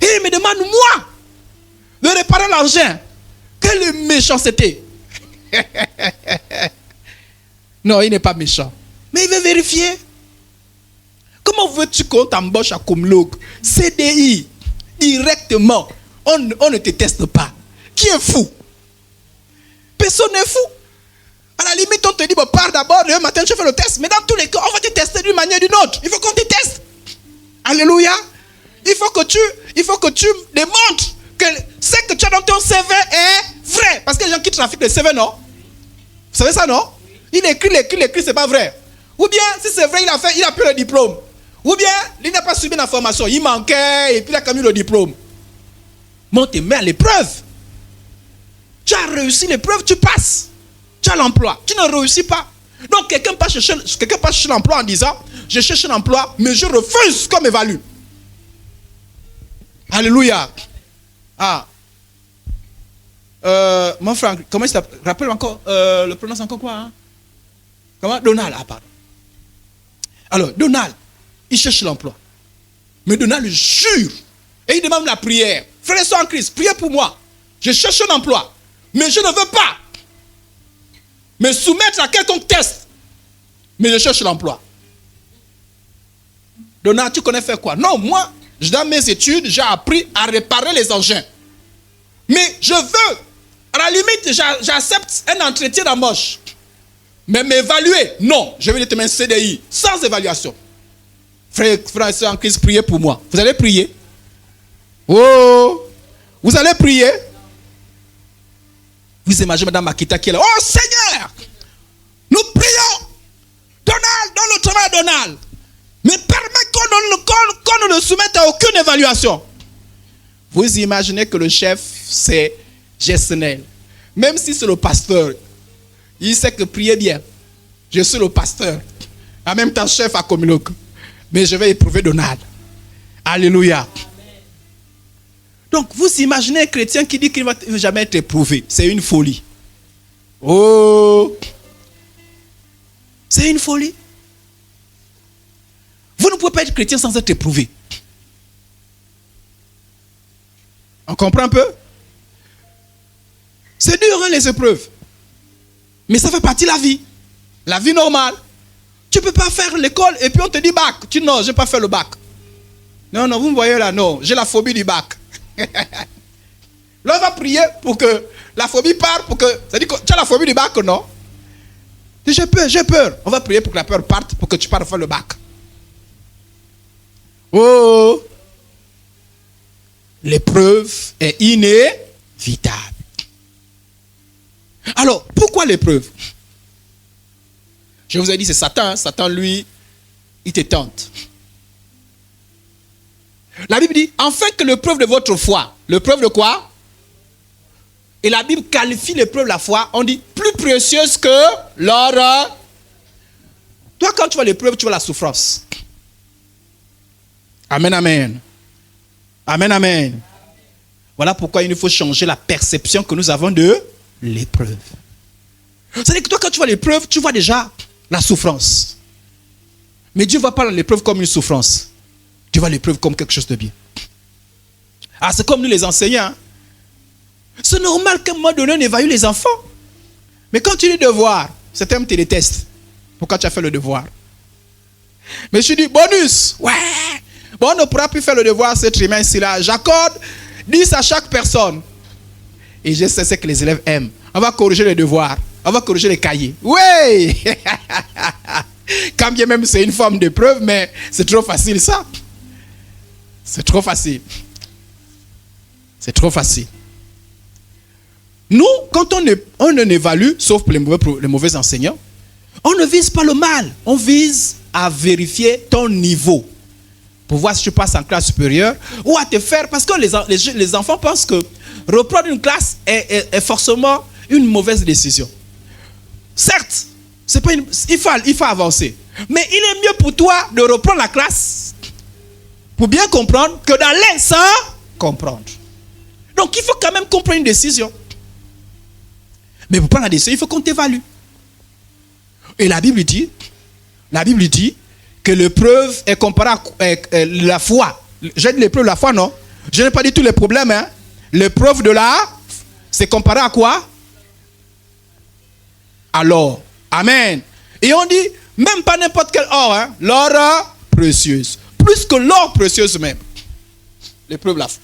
Et il me demande, moi, de réparer l'engin. Quelle méchanceté. Non, il n'est pas méchant. Mais il veut vérifier. Comment veux-tu qu'on t'embauche à communologue? CDI, directement. On ne te teste pas. Qui est fou? Personne n'est fou. À la limite, on te dit, bon, pars d'abord, le matin, tu fais le test. Mais dans tous les cas, on va te tester d'une manière ou d'une autre. Il faut qu'on te teste. Alléluia. Il faut que tu démontres que ce que tu as dans ton CV est vrai. Parce que les gens qui trafiquent le CV, non? Vous savez ça, non? Il écrit, c'est pas vrai. Ou bien, si c'est vrai, il a pris le diplôme. Ou bien, il n'a pas suivi la formation. Il manquait et puis il a quand même eu le diplôme. Mais on te met à l'épreuve. Tu as réussi l'épreuve, tu passes. Tu as l'emploi. Tu ne réussis pas. Donc, quelqu'un part chercher l'emploi en disant, je cherche un emploi, mais je refuse qu'on m'évalue. Alléluia. Ah. Mon frère, comment il s'appelle? Rappelle encore, le prononce encore quoi, hein? Comment? Donald, ah pardon. Alors, Donald, il cherche l'emploi. Mais Donald jure. Et il demande la prière. Frères et sœurs en Christ, priez pour moi. Je cherche un emploi. Mais je ne veux pas me soumettre à quelconque test. Mais je cherche l'emploi. Donald, tu connais faire quoi? Non, moi, dans mes études, j'ai appris à réparer les engins. Mais je veux, à la limite, j'accepte un entretien d'embauche. Mais m'évaluer, non. Je vais déterminer un CDI sans évaluation. Frères et sœurs en Christ, priez pour moi. Vous allez prier. Oh, vous allez prier. Vous imaginez Madame Makita qui est là. Oh Seigneur, nous prions. Donald, donne le travail à Donald. Mais permets qu'on ne le soumette à aucune évaluation. Vous imaginez que le chef, c'est gestionnaire. Même si c'est le pasteur, il sait que priez bien. Je suis le pasteur. En même temps, chef à Commuloc. Mais je vais éprouver Donald. Alléluia. Donc, vous imaginez un chrétien qui dit qu'il ne va jamais être éprouvé. C'est une folie. Oh! C'est une folie. Vous ne pouvez pas être chrétien sans être éprouvé. On comprend un peu? C'est dur, hein, les épreuves. Mais ça fait partie de la vie. La vie normale. Tu ne peux pas faire l'école et puis on te dit bac. Tu dis non, je n'ai pas fait le bac. Non, non, vous me voyez là, non. J'ai la phobie du bac. Là, on va prier pour que la phobie parte. C'est-à-dire que tu as la phobie du bac, non? J'ai peur, j'ai peur. On va prier pour que la peur parte, pour que tu partes faire le bac. Oh! L'épreuve est inévitable. Alors, pourquoi l'épreuve? Je vous ai dit, c'est Satan. Hein? Satan, lui, il te tente. La Bible dit, afin que l'épreuve de votre foi, l'épreuve de quoi? Et la Bible qualifie l'épreuve de la foi, on dit, plus précieuse que l'or. Toi, quand tu vois l'épreuve, tu vois la souffrance. Amen, amen. Amen, amen. Voilà pourquoi il nous faut changer la perception que nous avons de l'épreuve. C'est-à-dire que toi, quand tu vois l'épreuve, tu vois déjà la souffrance. Mais Dieu ne voit pas l'épreuve comme une souffrance. Dieu voit l'épreuve comme quelque chose de bien. Ah, c'est comme nous les enseignants. Hein? C'est normal qu'à un moment donné, on évalue les enfants. Mais quand tu dis devoir, certains te détestent. Pourquoi tu as fait le devoir? Mais je dis bonus. Ouais. Bon, on ne pourra plus faire le devoir ce trimestre-là. J'accorde 10 à chaque personne. Et je sais ce que les élèves aiment. On va corriger les devoirs. On va corriger les cahiers. Oui. Quand bien même c'est une forme d'épreuve, mais c'est trop facile ça. C'est trop facile. C'est trop facile. Nous, quand on ne évalue, sauf pour les mauvais enseignants, on ne vise pas le mal. On vise à vérifier ton niveau. Pour voir si tu passes en classe supérieure ou à te faire... Parce que les enfants pensent que reprendre une classe est forcément une mauvaise décision. Certes, c'est pas il faut avancer. Mais il est mieux pour toi de reprendre la classe pour bien comprendre que d'aller sans comprendre. Donc il faut quand même qu'on prenne une décision. Mais pour prendre la décision, il faut qu'on t'évalue. Et la Bible dit que l'épreuve est comparée à la foi. J'ai dit l'épreuve de la foi, non? Je n'ai pas dit tous les problèmes. Hein? L'épreuve de c'est comparé à quoi? À l'or. Amen. Et on dit, même pas n'importe quel or. Hein? L'or précieuse. Plus que l'or précieuse même. L'épreuve de la foi.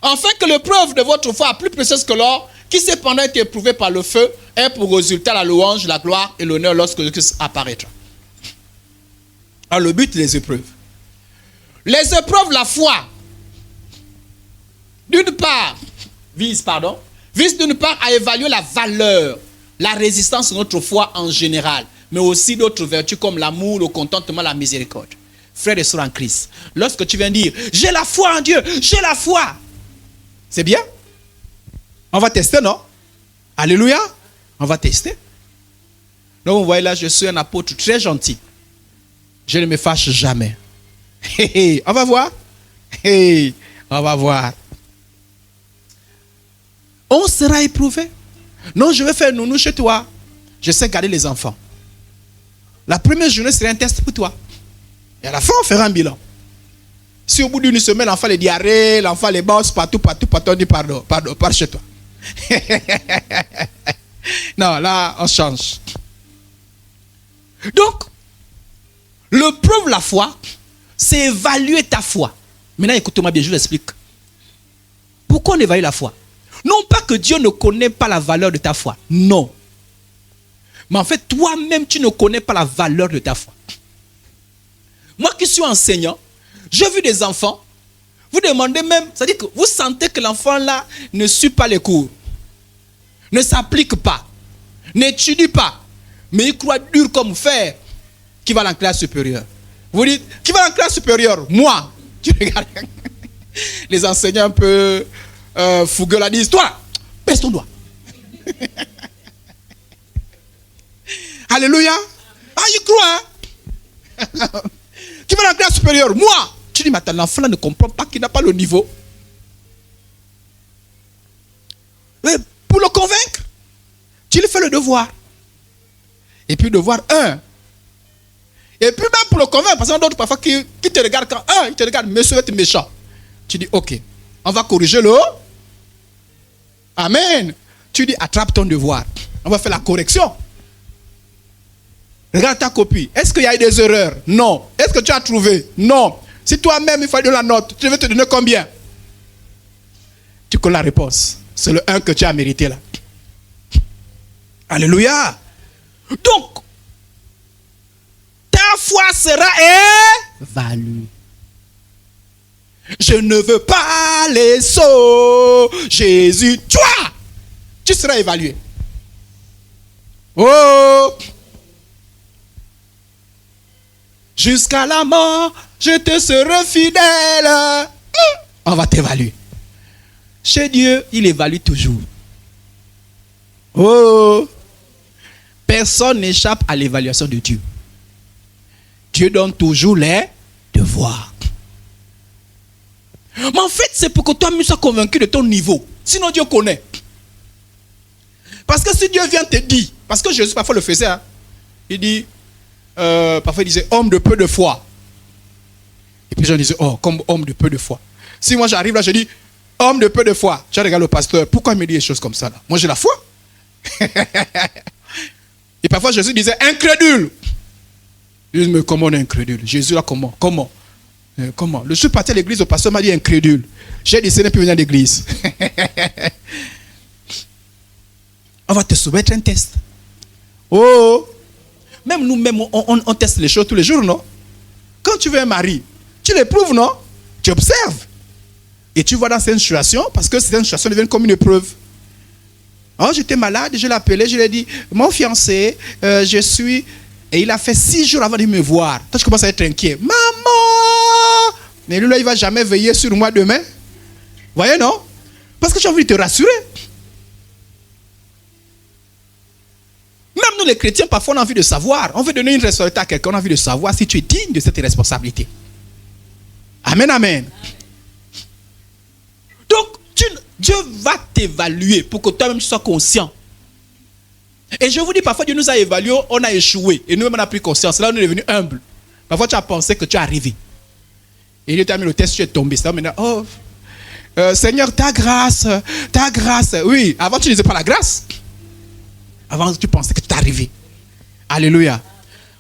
Enfin que l'épreuve de votre foi, plus précieuse que l'or, qui cependant été éprouvé par le feu, est pour résultat la louange, la gloire et l'honneur lorsque le Christ apparaîtra. Alors le but des épreuves. Les épreuves de la foi, d'une part, visent d'une part à évaluer la valeur, la résistance de notre foi en général, mais aussi d'autres vertus comme l'amour, le contentement, la miséricorde. Frères et sœurs en Christ, lorsque tu viens dire, j'ai la foi en Dieu, j'ai la foi, c'est bien? On va tester, non? Alléluia. On va tester. Donc, vous voyez là, je suis un apôtre très gentil. Je ne me fâche jamais. On va voir. On va voir. On sera éprouvé. Non, je vais faire nounou chez toi. Je sais garder les enfants. La première journée sera un test pour toi. Et à la fin, on fera un bilan. Si au bout d'une semaine, l'enfant les diarrhées, l'enfant les bosse partout, on dit pardon, pars chez toi. Non, là, on change. Donc, l'épreuve de la foi, c'est évaluer ta foi. Maintenant, écoutez-moi bien, je vous explique. Pourquoi on évalue la foi? Non pas que Dieu ne connaît pas la valeur de ta foi. Non. Mais en fait, toi-même, tu ne connais pas la valeur de ta foi. Moi qui suis enseignant, j'ai vu des enfants, vous demandez même, c'est-à-dire que vous sentez que l'enfant là ne suit pas les cours, ne s'applique pas, n'étudie pas, mais il croit dur comme fer qu'il va en classe supérieure. Vous dites, qui va en classe supérieure? Moi. Tu regardes. Les enseignants un peu fougueux là disent, toi, baisse ton doigt. Alléluia. Ah, il croit. Hein? Qui va en classe supérieure? Moi. Tu dis, mais attends, l'enfant là ne comprend pas qu'il n'a pas le niveau. Mais pour le convaincre, tu lui fais le devoir. Et puis devoir 1. Et puis même pour le convaincre, parce qu'il y a d'autres parfois qui te regardent quand il te regarde, monsieur est méchant. Tu dis, ok, on va corriger le. Amen. Tu dis, attrape ton devoir. On va faire la correction. Regarde ta copie. Est-ce qu'il y a eu des erreurs? Non. Est-ce que tu as trouvé? Non. Si toi-même il fallait de la note, tu veux te donner combien? Tu connais la réponse. C'est le 1 que tu as mérité là. Alléluia. Donc, ta foi sera évaluée. Je ne veux pas les sauts. Jésus, toi, tu seras évalué. Oh! Jusqu'à la mort, je te serai fidèle. On va t'évaluer. Chez Dieu, il évalue toujours. Oh! Personne n'échappe à l'évaluation de Dieu. Dieu donne toujours les devoirs. Mais en fait, c'est pour que toi-même sois convaincu de ton niveau. Sinon, Dieu connaît. Parce que si Dieu vient te dire, parce que Jésus parfois le faisait, hein, il dit, parfois il disait, homme de peu de foi. Et puis les gens disaient, oh, comme homme de peu de foi. Si moi j'arrive là, je dis, homme de peu de foi. Je regarde le pasteur, pourquoi il me dit des choses comme ça là? Moi j'ai la foi. Et parfois Jésus disait, incrédule. Je dis, mais comment on est incrédule? Jésus là, comment? Comment? Comment? Je suis parti à l'église, le pasteur m'a dit incrédule. J'ai dit, ce n'est plus venir à l'église. On va te soumettre un test. Oh! Même nous-mêmes, on teste les choses tous les jours, non? Quand tu veux un mari, tu l'éprouves, non? Tu observes. Et tu vois dans cette situation, parce que cette situation devient comme une épreuve. Oh, j'étais malade, je l'ai appelé, je lui ai dit, mon fiancé, je suis... Et il a fait 6 jours avant de me voir. Toi, tu commences à être inquiet. Maman! Mais lui, là, il ne va jamais veiller sur moi demain. Vous voyez, non? Parce que j'ai envie de te rassurer. Même nous, les chrétiens, parfois, on a envie de savoir. On veut donner une responsabilité à quelqu'un. On a envie de savoir si tu es digne de cette responsabilité. Amen, amen. Donc, Dieu va t'évaluer pour que toi-même tu sois conscient. Et je vous dis, parfois Dieu nous a évalués, on a échoué. Et nous-mêmes on a pris conscience. Là, on est devenu humble. Parfois tu as pensé que tu es arrivé. Et Dieu t'a mis le test, tu es tombé. C'est là maintenant, oh, Seigneur, ta grâce. Oui, avant tu ne disais pas la grâce. Avant tu pensais que tu es arrivé. Alléluia.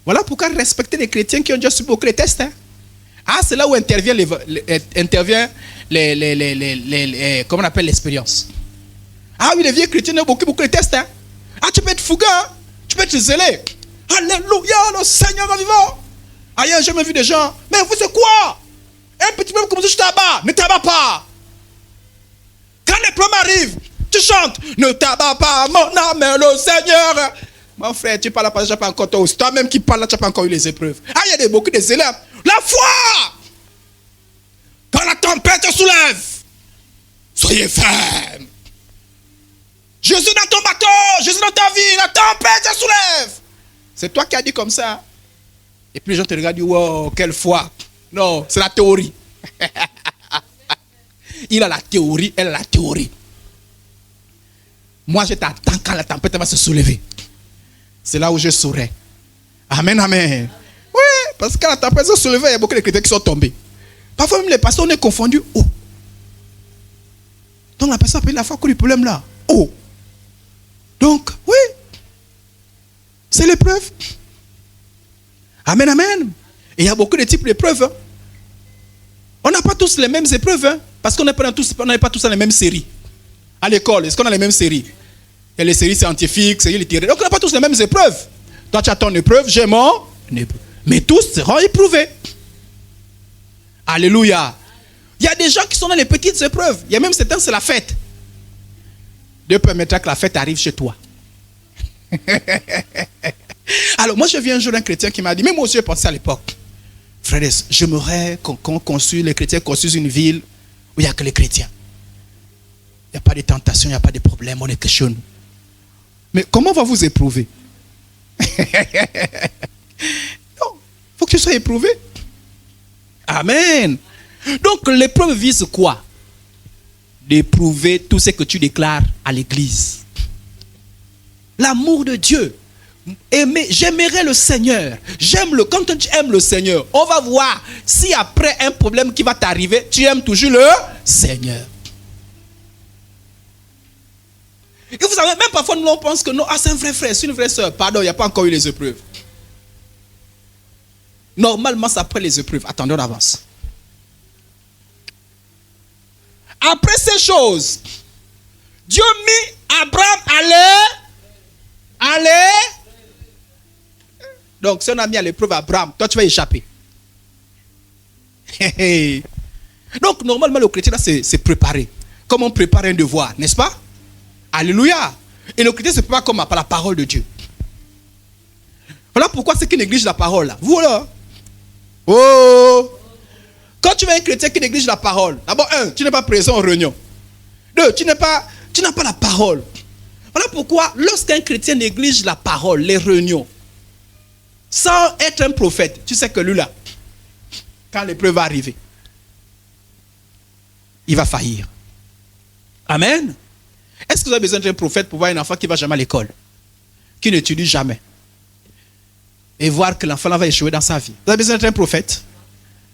Voilà pourquoi respecter les chrétiens qui ont déjà subi beaucoup les tests. Hein. Ah, c'est là où intervient comment on appelle l'expérience. Ah oui, les vieux chrétiens ont beaucoup de tests. Hein. Ah, tu peux être fougueux, hein? Tu peux être zélé. Alléluia, le Seigneur est vivant. Ailleurs, j'ai jamais vu des gens. Mais vous, c'est quoi? Un petit peu comme ça, je t'abats. Ne t'abats pas. Quand les problèmes arrivent, tu chantes. Ne t'abats pas, mon âme, le Seigneur. Mon frère, tu parles là, tu n'as pas encore toi aussi. Toi-même qui parles là, tu n'as pas encore eu les épreuves. Ah, il y a beaucoup de zélés. La foi! Quand la tempête se soulève, soyez ferme. Jésus dans ton bateau, Jésus dans ta vie, la tempête se soulève. C'est toi qui as dit comme ça. Et puis les gens te regardent et disent, wow, quelle foi. Non, c'est la théorie. Il a la théorie, elle a la théorie. Moi, je t'attends quand la tempête va se soulever. C'est là où je saurai. Amen, amen. Oui, parce que quand la tempête se soulevait, il y a beaucoup de chrétiens qui sont tombés. Parfois même les pasteurs, on est confondus. Oh. Donc la personne a pris la foi que le problème là. Oh. Donc, oui. C'est l'épreuve. Amen, amen. Et il y a beaucoup de types d'épreuves. Hein. On n'a pas tous les mêmes épreuves. Hein, parce qu'on n'est pas tous dans les mêmes séries. À l'école, est-ce qu'on a les mêmes séries? Il y a les séries scientifiques, séries littéraires. Donc on n'a pas tous les mêmes épreuves. Toi tu as ton épreuve, j'ai mon épreuve. Mais tous seront éprouvés. Alléluia. Il y a des gens qui sont dans les petites épreuves. Il y a même certains, c'est la fête. Dieu permettra que la fête arrive chez toi. Alors moi je viens un jour d'un chrétien qui m'a dit, même moi aussi j'ai pensé à l'époque, frères, j'aimerais qu'on construise, les chrétiens construisent une ville où il n'y a que les chrétiens. Il n'y a pas de tentation, il n'y a pas de problème, on est que chez nous. Mais comment on va vous éprouver? Non, il faut que tu sois éprouvé. Amen. Donc l'épreuve vise quoi? D'éprouver tout ce que tu déclares à l'église. L'amour de Dieu. J'aimerais le Seigneur. Quand tu aimes le Seigneur, on va voir si après un problème qui va t'arriver, tu aimes toujours le Seigneur. Et vous savez, même parfois nous on pense que non, c'est un vrai frère, c'est une vraie soeur. Pardon, il n'y a pas encore eu les épreuves. Normalement, c'est après les épreuves. Attendez, on avance. Après ces choses, Dieu mit Abraham à aller. Donc, si on a mis à l'épreuve Abraham, toi tu vas échapper. Donc, normalement, le chrétien, c'est préparé. Comme on prépare un devoir, n'est-ce pas? Alléluia. Et le chrétien se prépare comme par la parole de Dieu. Voilà pourquoi c'est qu'il néglige la parole. Là. Voilà. Oh! Quand tu vois un chrétien qui néglige la parole, d'abord, tu n'es pas présent aux réunions. Deux, tu n'as pas la parole. Voilà pourquoi, lorsqu'un chrétien néglige la parole, les réunions, sans être un prophète, tu sais que lui là, quand l'épreuve va arriver, il va faillir. Amen. Est-ce que vous avez besoin d'un prophète pour voir un enfant qui ne va jamais à l'école, qui n'étudie jamais, et voir que l'enfant là va échouer dans sa vie? Vous avez besoin d'un prophète?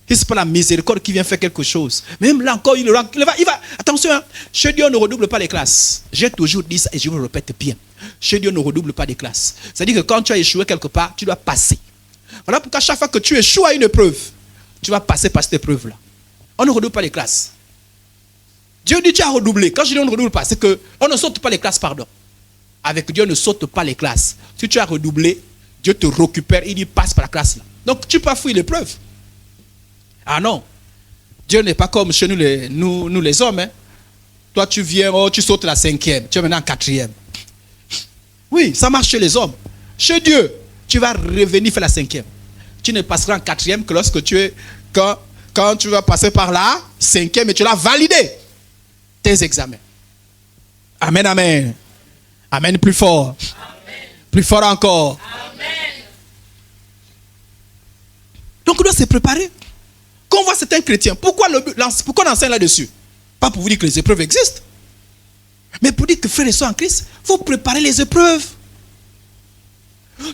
Et c'est pas la miséricorde qui vient faire quelque chose. Même là encore, il va. Attention, hein, chez Dieu, on ne redouble pas les classes. J'ai toujours dit ça et je vous le répète bien. Chez Dieu, on ne redouble pas les classes. C'est-à-dire que quand tu as échoué quelque part, tu dois passer. Voilà pourquoi chaque fois que tu échoues à une épreuve, tu vas passer par cette épreuve-là. On ne redouble pas les classes. Dieu dit tu as redoublé. Quand je dis on ne redouble pas, c'est qu'on ne saute pas les classes, pardon. Avec Dieu, on ne saute pas les classes. Si tu as redoublé, Dieu te récupère, il dit passe par la classe là. Donc tu peux pas fuir l'épreuve. Ah non, Dieu n'est pas comme chez nous les hommes. Hein. Toi tu viens, tu sautes la 5e, tu es maintenant en 4e. Oui, ça marche chez les hommes. Chez Dieu, tu vas revenir faire la 5e. Tu ne passeras en 4e que lorsque quand tu vas passer par la 5e et tu l'as validé tes examens. Amen, amen. Amen plus fort. Amen. Plus fort encore. Amen. Donc on doit se préparer. Quand on voit certains chrétiens, pourquoi on enseigne là-dessus? Pas pour vous dire que les épreuves existent, mais pour dire que frères et sœurs en Christ, il faut préparer les épreuves.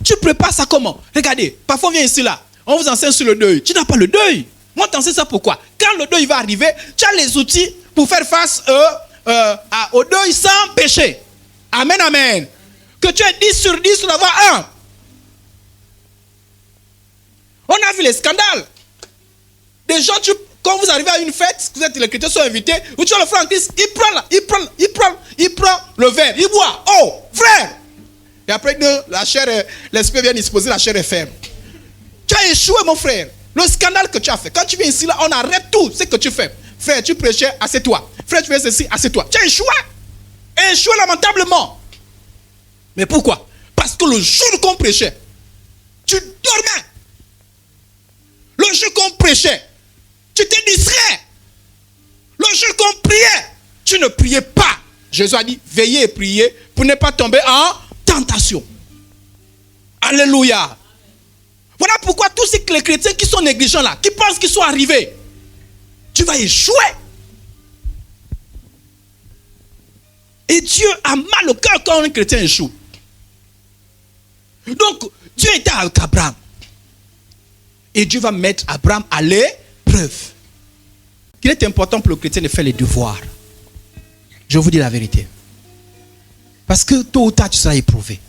Tu prépares ça comment? Regardez, parfois on vient ici là, on vous enseigne sur le deuil. Tu n'as pas le deuil. Moi, je t'enseigne ça pourquoi? Quand le deuil va arriver, tu as les outils pour faire face au deuil sans péché. Amen, amen. Que tu aies 10 sur 10, tu dois avoir 1. On a vu les scandales. Des gens, quand vous arrivez à une fête, vous êtes les chrétiens sont invités, ou tu as le frère en Christ, il prend le verre, il boit. Oh, frère! Et après, la chair, l'esprit vient disposer, la chair est ferme. Tu as échoué, mon frère. Le scandale que tu as fait. Quand tu viens ici, là, on arrête tout ce que tu fais. Frère, tu prêchais, assieds-toi. Frère, tu fais ceci, assieds-toi. Tu as échoué. Échoué lamentablement. Mais pourquoi? Parce que le jour qu'on prêchait, tu dormais. Le jour qu'on prêchait, tu t'es distrait. Le jour qu'on priait, tu ne priais pas. Jésus a dit, veillez et priez pour ne pas tomber en tentation. Alléluia. Voilà pourquoi tous ces chrétiens qui sont négligents là, qui pensent qu'ils sont arrivés, tu vas échouer. Et Dieu a mal au cœur quand un chrétien échoue. Donc, Dieu était avec Abraham. Et Dieu va mettre Abraham à l'épreuve. Il est important pour le chrétien de faire les devoirs. Je vous dis la vérité. Parce que tôt ou tard, tu seras éprouvé.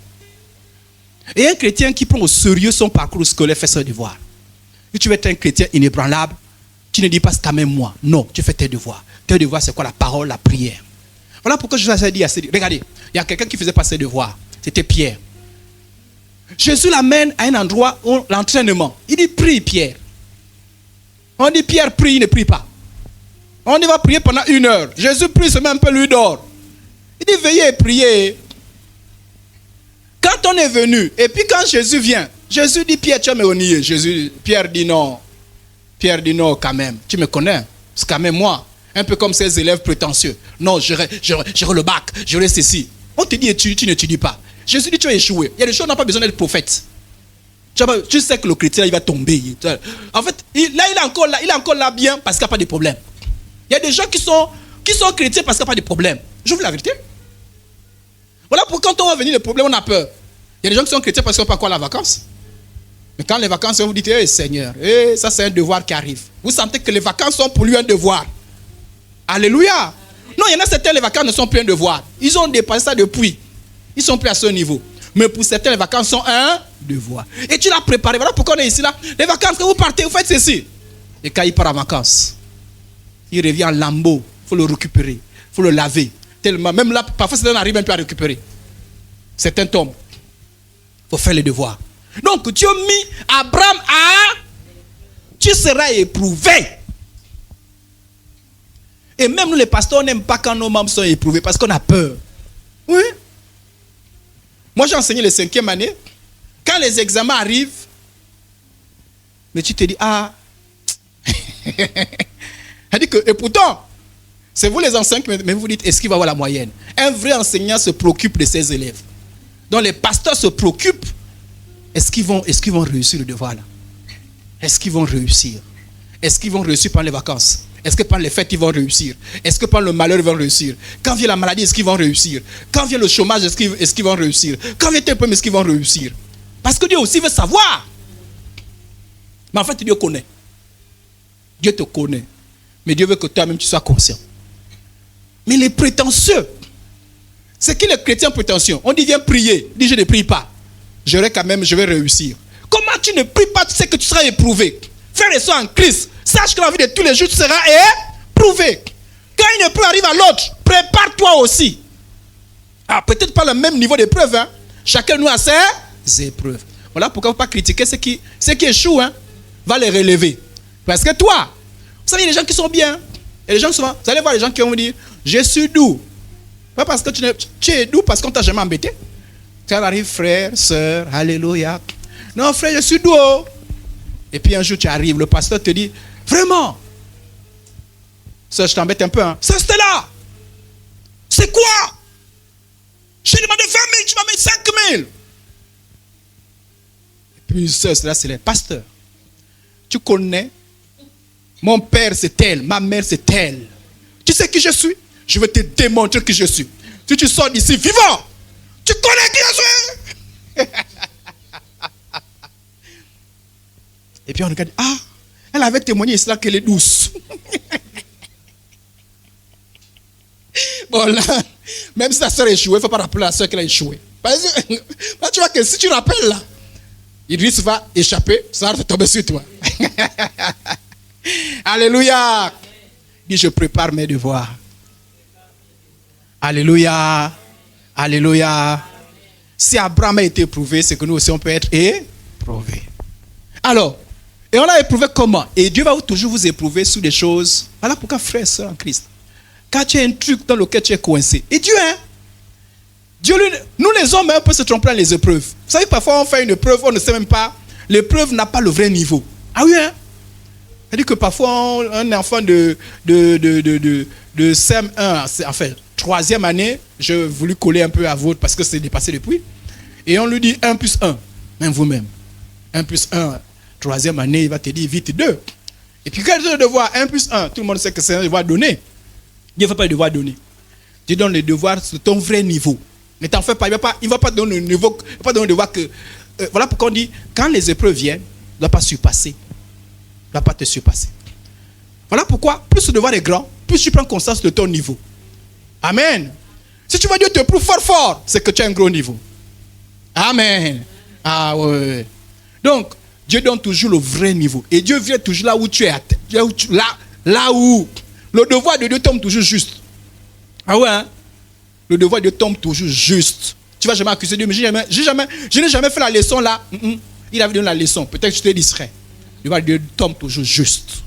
Et un chrétien qui prend au sérieux son parcours scolaire fait ses devoirs. Si tu veux être un chrétien inébranlable, tu ne dis pas c'est quand même moi. Non, tu fais tes devoirs. Tes devoirs, c'est quoi? La parole, la prière. Voilà pourquoi Jésus a dit, regardez, il y a quelqu'un qui faisait pas ses devoirs. C'était Pierre. Jésus l'amène à un endroit où l'entraînement. Il dit, prie Pierre. On dit, Pierre prie, il ne prie pas. On dit, va prier pendant 1 heure. Jésus prie, se met un peu, lui dort. Il dit, veillez et priez. Quand on est venu, et puis quand Jésus vient, Jésus dit, Pierre, tu as me renié. Pierre dit non. Pierre dit non, quand même. Tu me connais. C'est quand même moi. Un peu comme ces élèves prétentieux. Non, j'aurai le bac, j'aurai ceci. On te dit, tu n'étudies pas. Jésus dit, tu as échoué. Il y a des choses, on n'a pas besoin d'être prophète. Tu sais que le chrétien, il va tomber. En fait, il est encore là bien parce qu'il n'y a pas de problème. Il y a des gens qui sont chrétiens parce qu'il n'y a pas de problème. Je vous dis la vérité. Voilà pourquoi quand on va venir le problème, on a peur. Il y a des gens qui sont chrétiens parce qu'ils n'ont pas quoi la vacances. Mais quand les vacances, vous dites, Seigneur, ça c'est un devoir qui arrive. Vous sentez que les vacances sont pour lui un devoir. Alléluia. Non, il y en a certains, les vacances ne sont plus un devoir. Ils ont dépassé ça depuis. Ils sont plus à ce niveau. Mais pour certains, les vacances sont un devoir. Et tu l'as préparé. Voilà pourquoi on est ici là. Les vacances, quand vous partez, vous faites ceci. Et quand il part en vacances, il revient en lambeau. Il faut le récupérer. Il faut le laver. Tellement, même là, parfois, certains n'arrivent même plus à récupérer. Certains tombent. Il faut faire les devoirs. Donc, Dieu mis Abraham à... Tu seras éprouvé. Et même nous, les pasteurs, on n'aime pas quand nos membres sont éprouvés parce qu'on a peur. Oui. Moi, j'ai enseigné les 5e année. Quand les examens arrivent, mais tu te dis, et pourtant, c'est vous les enseignants, mais vous vous dites, est-ce qu'il va avoir la moyenne? Un vrai enseignant se préoccupe de ses élèves. Donc les pasteurs se préoccupent. Est-ce qu'ils vont réussir le devoir là? Est-ce qu'ils vont réussir? Est-ce qu'ils vont réussir pendant les vacances? Est-ce que pendant les fêtes, ils vont réussir? Est-ce que pendant le malheur, ils vont réussir? Quand vient la maladie, est-ce qu'ils vont réussir? Quand vient le chômage, est-ce qu'ils vont réussir? Quand vient un problème, est-ce qu'ils vont réussir? Parce que Dieu aussi veut savoir. Mais en fait, Dieu connaît. Dieu te connaît. Mais Dieu veut que toi-même, tu sois conscient. Mais les prétentieux, c'est qui les chrétiens prétentieux? On dit, viens prier. Dis, je ne prie pas. Je vais réussir. Comment tu ne pries pas? Tu sais que tu seras éprouvé. Frère et soeur en Christ, sache que la vie de tous les jours, tu seras éprouvé. Quand une épreuve arrive à l'autre, prépare-toi aussi. Peut-être pas le même niveau d'épreuve. Hein. Chacun de nous a ses épreuves. Voilà pourquoi il ne faut pas critiquer ceux qui échouent. Hein. Va les relever. Parce que toi, vous savez, il y a des gens qui sont bien. Et les gens souvent, vous allez voir les gens qui vont vous dire, je suis doux. Pas parce que tu es doux parce qu'on ne t'a jamais embêté. Quand arrive frère, sœur, alléluia. Non frère, je suis doux. Et puis un jour tu arrives, le pasteur te dit, vraiment, sœur, je t'embête un peu. Hein. Ça c'était là. C'est quoi? J'ai demandé 20 000, tu m'as mis 5 000. Et puis sœur, c'est le pasteur. Tu connais, mon père c'est tel, ma mère c'est tel. Tu sais qui je suis? Je vais te démontrer qui je suis. Si tu sors d'ici vivant, tu connais qui je suis. Et puis on regarde, elle avait témoigné cela qu'elle est douce. Bon là, même si ta soeur a échoué, il ne faut pas rappeler à la soeur qu'elle a échoué. Parce que tu vois que si tu rappelles là, Idriss va échapper, ça va tomber sur toi. Alléluia. Dis, je prépare mes devoirs. Alléluia. Alléluia. Si Abraham a été éprouvé, c'est que nous aussi on peut être éprouvés. Alors, et on l'a éprouvé comment? Et Dieu va toujours vous éprouver sur des choses. Voilà pourquoi, frère et soeur en Christ, quand tu as un truc dans lequel tu es coincé, et Dieu, nous les hommes, on peut se tromper dans les épreuves. Vous savez, parfois on fait une épreuve, on ne sait même pas, l'épreuve n'a pas le vrai niveau. Ah oui, hein? C'est-à-dire que parfois, un enfant de CM1, enfin, 3e année, j'ai voulu coller un peu à votre parce que c'est dépassé depuis. Et on lui dit 1 plus 1, même vous-même. 1 plus 1, 3e année, il va te dire vite 2. Et puis quand tu as le devoir 1 plus 1, tout le monde sait que c'est un devoir donné. Dieu ne fait pas le devoir donné. Tu donnes le devoir sur ton vrai niveau. Ne t'en fais pas, il ne va pas donner le niveau, il ne va pas donner le devoir que... voilà pourquoi on dit, quand les épreuves viennent, il ne doit pas surpasser. Il ne doit pas te surpasser. Voilà pourquoi, plus le devoir est grand, plus tu prends conscience de ton niveau. Amen. Si tu vois Dieu te prouve fort, c'est que tu as un gros niveau. Amen. Ah ouais. Donc, Dieu donne toujours le vrai niveau. Et Dieu vient toujours là où tu es. Là où le devoir de Dieu tombe toujours juste. Ah ouais, hein? le devoir de Dieu tombe toujours juste. Tu ne vas jamais accuser Dieu, mais je n'ai jamais fait la leçon là. Il avait donné la leçon. Peut-être que j'étais distrait. Le devoir de Dieu tombe toujours juste.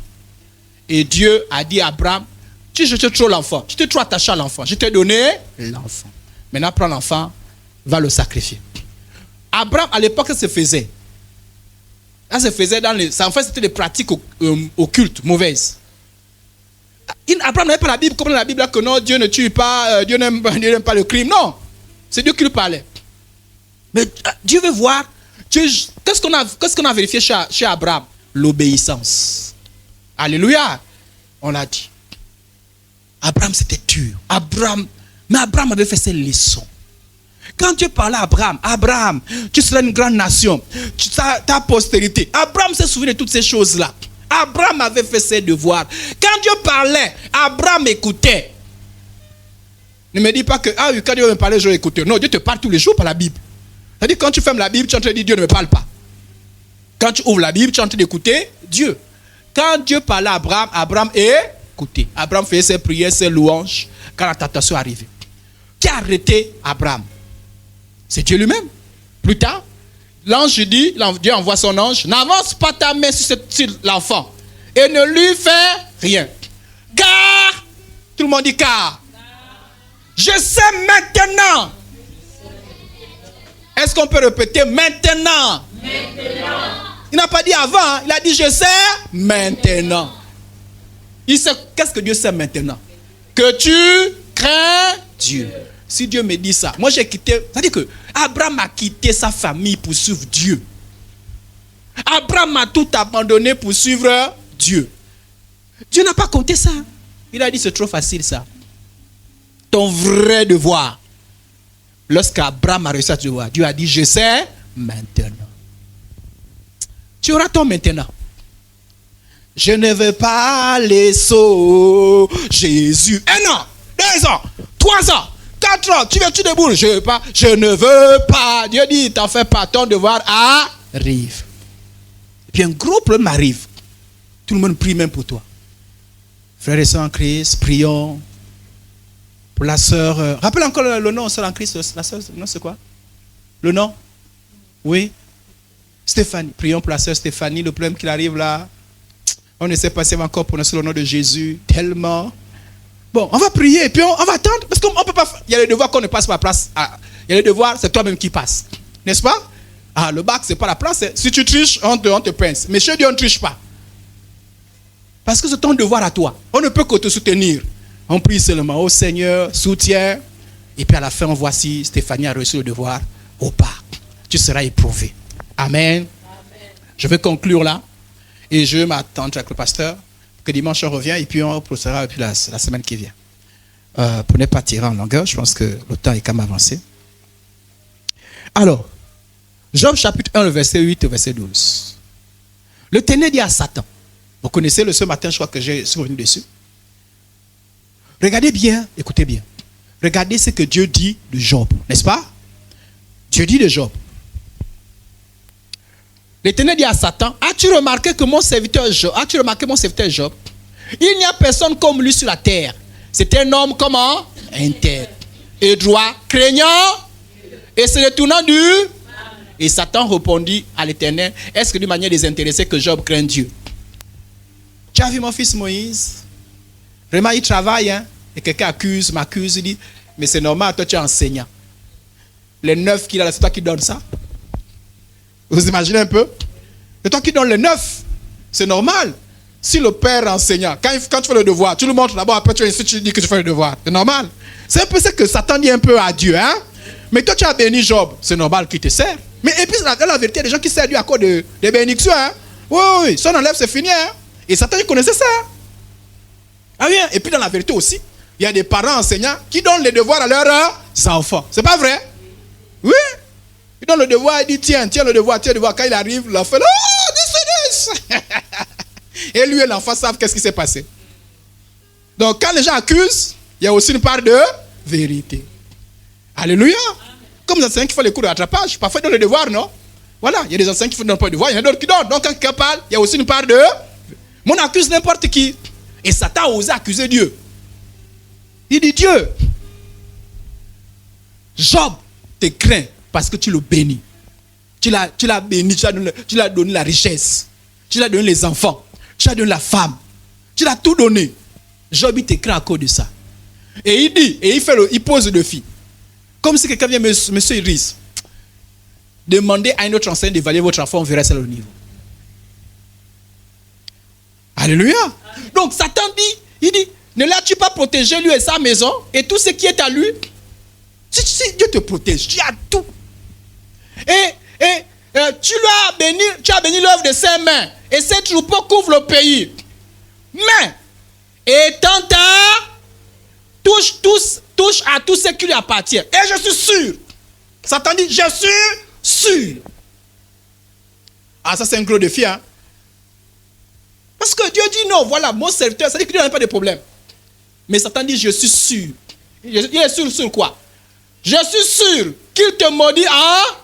Et Dieu a dit à Abraham, tu jetais trop l'enfant. Tu t'es trop attaché à l'enfant. Je t'ai donné l'enfant. Maintenant, prends l'enfant, va le sacrifier. Abraham, à l'époque, ça se faisait. Ça se faisait dans les... En fait, c'était des pratiques occultes, mauvaises. Abraham n'avait pas la Bible comme la Bible que non, Dieu ne tue pas, Dieu n'aime pas le crime. Non, c'est Dieu qui lui parlait. Mais Dieu veut voir. Qu'est-ce qu'on a vérifié chez Abraham? L'obéissance. Alléluia. On l'a dit. Abraham, c'était dur. Mais Abraham avait fait ses leçons. Quand Dieu parlait à Abraham, Abraham, tu seras une grande nation, ta postérité. Abraham s'est souvenu de toutes ces choses-là. Abraham avait fait ses devoirs. Quand Dieu parlait, Abraham écoutait. Ne me dis pas que, oui, quand Dieu me parlait, je vais écouter. Non, Dieu te parle tous les jours par la Bible. C'est-à-dire, quand tu fermes la Bible, tu es en train de dire Dieu ne me parle pas. Quand tu ouvres la Bible, tu es en train d'écouter Dieu. Quand Dieu parlait à Abraham, Abraham écoutait. Abraham faisait ses prières, ses louanges, quand la tentation arrivait. Qui a arrêté Abraham? C'est Dieu lui-même. Plus tard, l'ange dit, Dieu envoie son ange, n'avance pas ta main sur l'enfant et ne lui fais rien. Car, tout le monde dit car. Je sais maintenant. Est-ce qu'on peut répéter maintenant? Il n'a pas dit avant, il a dit je sais maintenant. Il sait, qu'est-ce que Dieu sait maintenant? Que tu crains Dieu. Si Dieu me dit ça, moi j'ai quitté, c'est-à-dire que Abraham a quitté sa famille pour suivre Dieu. Abraham a tout abandonné pour suivre Dieu. Dieu n'a pas compté ça. Il a dit c'est trop facile ça. Ton vrai devoir. Lorsqu'Abraham a réussi à te voir, Dieu a dit je sais maintenant. Tu auras ton maintenant. Je ne veux pas les sauts. Jésus. 1 an, 2 ans, 3 ans, 4 ans. Tu déboules. Je ne veux pas. Dieu dit, t'en fais pas. Ton devoir arrive. Et puis un gros problème arrive. Tout le monde prie même pour toi. Frères et sœurs en Christ, prions. Pour la sœur. Rappelle encore le nom, sœur en Christ. La sœur, le nom c'est quoi? Le nom? Oui. Stéphanie. Prions pour la sœur Stéphanie. Le problème qu'il arrive là. On ne sait pas si on va encore prononcer le nom de Jésus. Tellement. Bon, on va prier et puis on va attendre. Parce qu'on peut pas. Il y a les devoirs qu'on ne passe pas à la place. Il y a les devoirs, c'est toi-même qui passe. N'est-ce pas? Le bac, c'est pas la place. Si tu triches, on te pince. Mais chez Dieu, on ne triche pas. Parce que c'est ton devoir à toi. On ne peut que te soutenir. On prie seulement. Oh Seigneur, soutiens. Et puis à la fin, on voit si Stéphanie a reçu le devoir ou pas. Tu seras éprouvé. Amen. Je vais conclure là. Et je vais m'attendre avec le pasteur. Que dimanche on revient. Et puis on procédera depuis la semaine qui vient. Pour ne pas tirer en longueur. Je pense que le temps est quand même avancé. Alors. Job chapitre 1, le verset 8 et verset 12. Le Ténèbre dit à Satan. Vous connaissez ce matin, je crois que je suis revenu dessus. Regardez bien, écoutez bien. Regardez ce que Dieu dit de Job, n'est-ce pas? Dieu dit de Job. L'Éternel dit à Satan, as-tu remarqué mon serviteur Job? Il n'y a personne comme lui sur la terre. C'est un homme comment? Intègre et droit, craignant et se détournant du... Et Satan répondit à l'Éternel, est-ce que d'une manière désintéressée que Job craint Dieu? Tu as vu mon fils Moïse? Vraiment, il travaille, hein? Et quelqu'un m'accuse, il dit, mais c'est normal, toi tu es enseignant. Les 9 qu'il a là, c'est toi qui donnes ça? Vous imaginez un peu? C'est toi qui donnes les 9. C'est normal. Si le père enseignant, quand tu fais le devoir, tu le montres d'abord, après tu dis que tu fais le devoir. C'est normal. C'est un peu ce que Satan dit un peu à Dieu, hein? Mais toi tu as béni Job, c'est normal qu'il te sert. Mais et puis la vérité, il y a des gens qui servent Dieu à cause des bénédictions, hein? Oui, si on enlève, c'est fini, hein? Et Satan, il connaissait ça. Ah oui, et puis dans la vérité aussi, il y a des parents enseignants qui donnent les devoirs à leurs enfants. C'est pas vrai? Oui. Il donne le devoir, il dit tiens le devoir. Quand il arrive, l'enfant, this. Et lui et l'enfant savent qu'est-ce qui s'est passé. Donc quand les gens accusent, il y a aussi une part de vérité. Alléluia. Comme les enseignants qui font les cours de rattrapage, parfois ils donnent le devoir, non? Voilà, il y a des enseignants qui ne donnent pas le devoir, il y en a d'autres qui donnent. Donc quand quelqu'un parle, il y a aussi une part de... Mais on accuse n'importe qui. Et Satan a osé accuser Dieu. Il dit Dieu, Job te craint parce que tu le bénis. Tu l'as béni, tu lui as donné la richesse. Tu lui as donné les enfants. Tu lui as donné la femme. Tu l'as tout donné. Job, il te craint à cause de ça. Et il dit, et il pose le défi. Comme si quelqu'un vient, monsieur Iris, demandez à une autre enseigne d'évaluer votre enfant, on verra ça au niveau. Alléluia. Donc Satan dit, il dit, ne l'as-tu pas protégé lui et sa maison et tout ce qui est à lui? Si Dieu te protège, tu as tout. Et tu as béni l'œuvre de ses mains et ses troupeaux couvrent le pays. Mais, étant touche à tout ce qui lui appartient. Et je suis sûr. Satan dit, je suis sûr. Ah, ça c'est un gros défi, hein. Parce que Dieu dit non, voilà, mon serviteur, ça dit que Dieu n'a pas de problème. Mais Satan dit, je suis sûr. Il est sûr sur quoi? Je suis sûr qu'il te maudit en...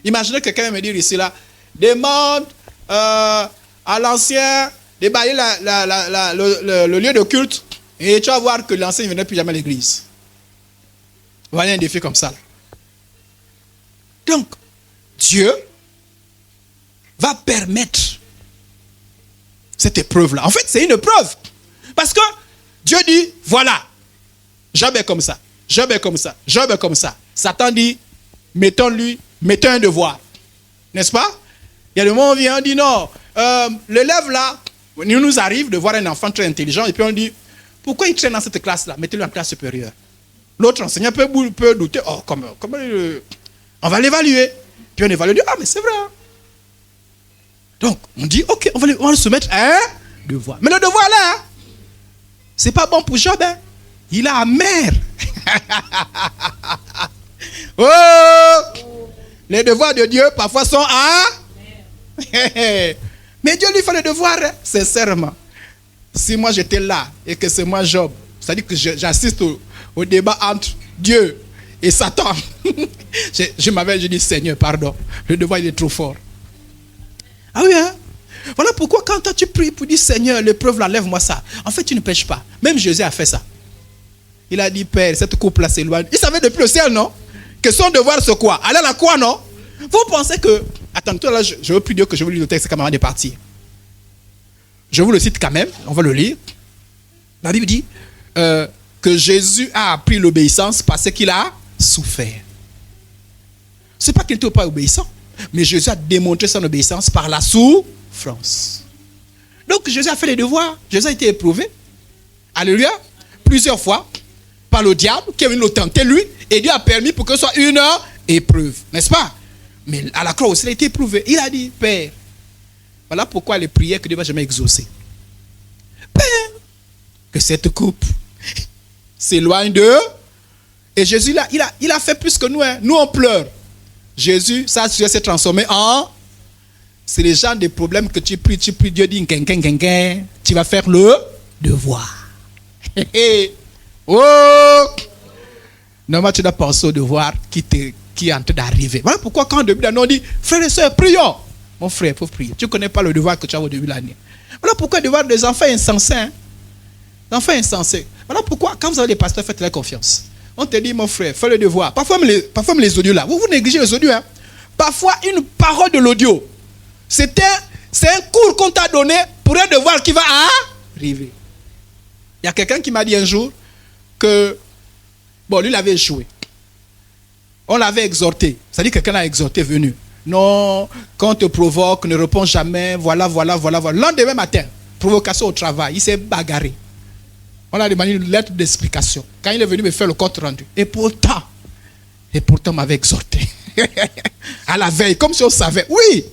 Imaginez que quelqu'un me dire ici, là, demande à l'ancien de bailler le lieu de culte et tu vas voir que l'ancien ne viendra plus jamais à l'église. Voilà un défi comme ça. Là. Donc, Dieu va permettre cette épreuve-là. En fait, c'est une épreuve. Parce que Dieu dit, voilà, Job est comme ça, Job est comme ça, Job est comme ça. Satan dit, mettons un devoir. N'est-ce pas? Il y a le moment où on vient, on dit non, l'élève là, il nous arrive de voir un enfant très intelligent et puis on dit, pourquoi il traîne dans cette classe-là? Mettez-le en classe supérieure. L'autre enseignant peut douter, oh, comment on va l'évaluer. Puis on évalue, ah mais c'est vrai. Donc, on dit, ok, on va le soumettre à un devoir. Mais le devoir là, hein, c'est pas bon pour Job. Hein. Il a amer. Oh, les devoirs de Dieu parfois sont à... Mais Dieu lui fait le devoir, hein, sincèrement. Si moi j'étais là et que c'est moi Job, c'est-à-dire que j'assiste au débat entre Dieu et Satan. je dis, Seigneur, pardon, le devoir il est trop fort. Ah oui, hein? Voilà pourquoi quand toi tu pries pour dire Seigneur, l'épreuve là, lève-moi ça. En fait, tu ne pêches pas. Même Jésus a fait ça. Il a dit, Père, cette coupe-là s'éloigne. Il savait depuis le ciel, non? Que son devoir c'est quoi? Aller à la croix, non? Vous pensez que... Attends, toi là, je veux plus dire que je veux lire le texte quand même avant de partir. Je vous le cite quand même, on va le lire. La Bible dit que Jésus a appris l'obéissance parce qu'il a souffert. Ce n'est pas qu'il n'était pas obéissant. Mais Jésus a démontré son obéissance par la souffrance. Donc Jésus a fait les devoirs. Jésus a été éprouvé. Alléluia. Plusieurs fois. Par le diable qui est venu le tenter lui. Et Dieu a permis pour que ce soit une épreuve. N'est-ce pas? Mais à la croix aussi il a été éprouvé. Il a dit, Père. Voilà pourquoi les prières que Dieu ne va jamais exaucer. Père. Que cette coupe s'éloigne d'eux. Et Jésus il a fait plus que nous. Hein. Nous on pleure. Jésus, ça s'est transformé en... C'est les gens des problèmes que tu pries, Dieu dit, tu vas faire le devoir. Oh! Normalement, tu dois penser au devoir qui est en train d'arriver. Voilà pourquoi quand au début de l'année, on dit, frères et sœurs, prions. Mon frère, il faut prier. Tu ne connais pas le devoir que tu as au début de l'année. Voilà pourquoi le devoir des enfants insensés. Hein? Des enfants insensés. Voilà pourquoi, quand vous avez des pasteurs, faites-leur confiance. On te dit, mon frère, fais le devoir. Parfois, même les audios là. Vous négligez les audios. Hein? Parfois, une parole de l'audio. C'est un cours qu'on t'a donné pour un devoir qui va arriver. Il y a quelqu'un qui m'a dit un jour que, bon, lui, il avait échoué. On l'avait exhorté. C'est-à-dire que quelqu'un l'a exhorté, venu. Non, quand on te provoque, ne réponds jamais. Voilà. Le lendemain matin, provocation au travail, il s'est bagarré. On a demandé une lettre d'explication. Quand il est venu me faire le compte rendu. Et pourtant, m'avait exhorté. À la veille, comme si on savait. Oui.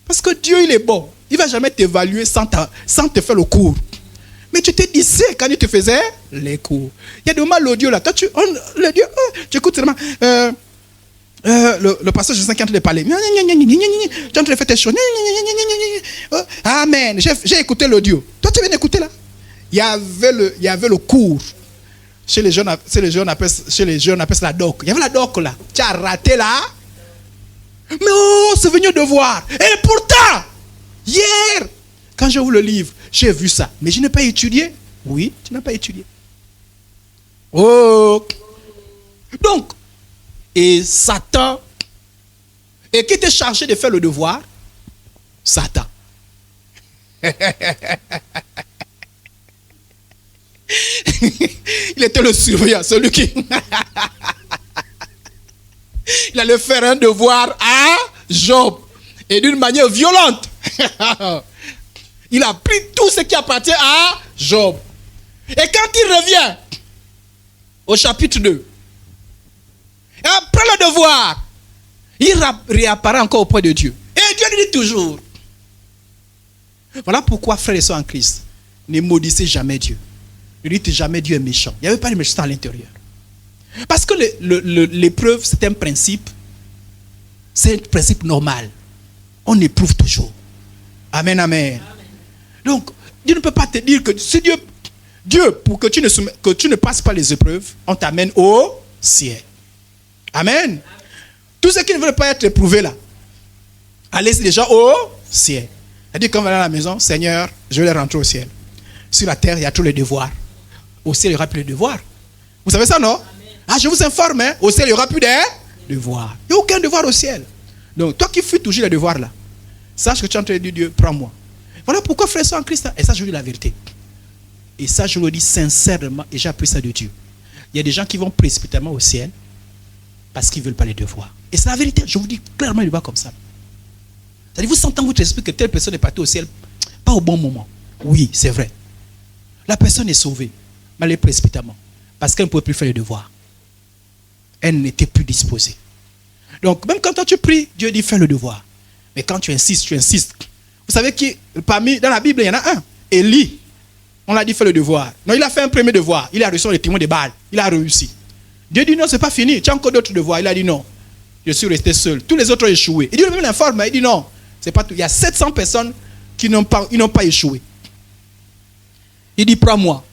Parce que Dieu, il est bon. Il ne va jamais t'évaluer sans te faire le cours. Mais tu te disais quand il te faisait les cours. Il y a des moments, l'audio là. Toi, tu écoutes seulement. Le pasteur Jésus qui est en train de parler. Tu es en train de faire tes choses. Amen. J'ai écouté l'audio. Toi, tu viens d'écouter là. Il y avait le cours. Chez les jeunes, on appelle ça la doc. Il y avait la doc là. Tu as raté là. Mais oh, c'est venu de voir. Et pourtant, hier, quand j'ai ouvert le livre, j'ai vu ça. Mais je n'ai pas étudié. Oui, tu n'as pas étudié. Oh. Donc, et Satan, et qui était chargé de faire le devoir? Satan. Il était le surveillant, celui qui... Il allait faire un devoir à Job. Et d'une manière violente. Il a pris tout ce qui appartient à Job. Et quand il revient au chapitre 2, et après le devoir, il réapparaît encore auprès de Dieu. Et Dieu lui dit toujours. Voilà pourquoi, frères et sœurs en Christ, ne maudissez jamais Dieu. Ne dites jamais Dieu est méchant. Il n'y avait pas de méchanceté à l'intérieur. Parce que l'épreuve, c'est un principe. C'est un principe normal. On éprouve toujours. Amen, amen. Donc, Dieu ne peut pas te dire que si Dieu, pour que tu ne passes pas les épreuves, on t'amène au ciel. Amen. Tous ceux qui ne veulent pas être éprouvés là, allez déjà au ciel. C'est-à-dire quand on va à la maison, Seigneur, je vais rentrer au ciel. Sur la terre, il y a tous les devoirs. Au ciel, il n'y aura plus de devoirs. Vous savez ça, non? Amen. Ah, je vous informe, hein? Au ciel, il n'y aura plus de devoirs. Il n'y a aucun devoir au ciel. Donc, toi qui fuis toujours les devoirs là, sache que tu es en train de dire, Dieu, prends-moi. Voilà pourquoi, frères et sœurs en Christ, et ça, je vous dis la vérité. Et ça, je le dis sincèrement, et j'ai appris ça de Dieu. Il y a des gens qui vont précipitamment au ciel parce qu'ils ne veulent pas les devoirs. Et c'est la vérité, je vous dis clairement, il va comme ça. C'est-à-dire, vous sentez votre esprit que telle personne est partie au ciel, pas au bon moment. Oui, c'est vrai. La personne est sauvée, mais elle est précipitamment. Parce qu'elle ne pouvait plus faire les devoirs. Elle n'était plus disposée. Donc, même quand toi tu pries, Dieu dit fais le devoir. Mais quand tu insistes. Vous savez qui, dans la Bible, il y en a un. Élie. On l'a dit fais le devoir. Non, il a fait un premier devoir. Il a reçu les témoins de Baal. Il a réussi. Dieu dit non, c'est pas fini. Tu as encore d'autres devoirs. Il a dit non. Je suis resté seul. Tous les autres ont échoué. Et Dieu même l'informe. Il dit non. C'est pas tout. Il y a 700 personnes qui n'ont pas échoué. Il dit prends-moi.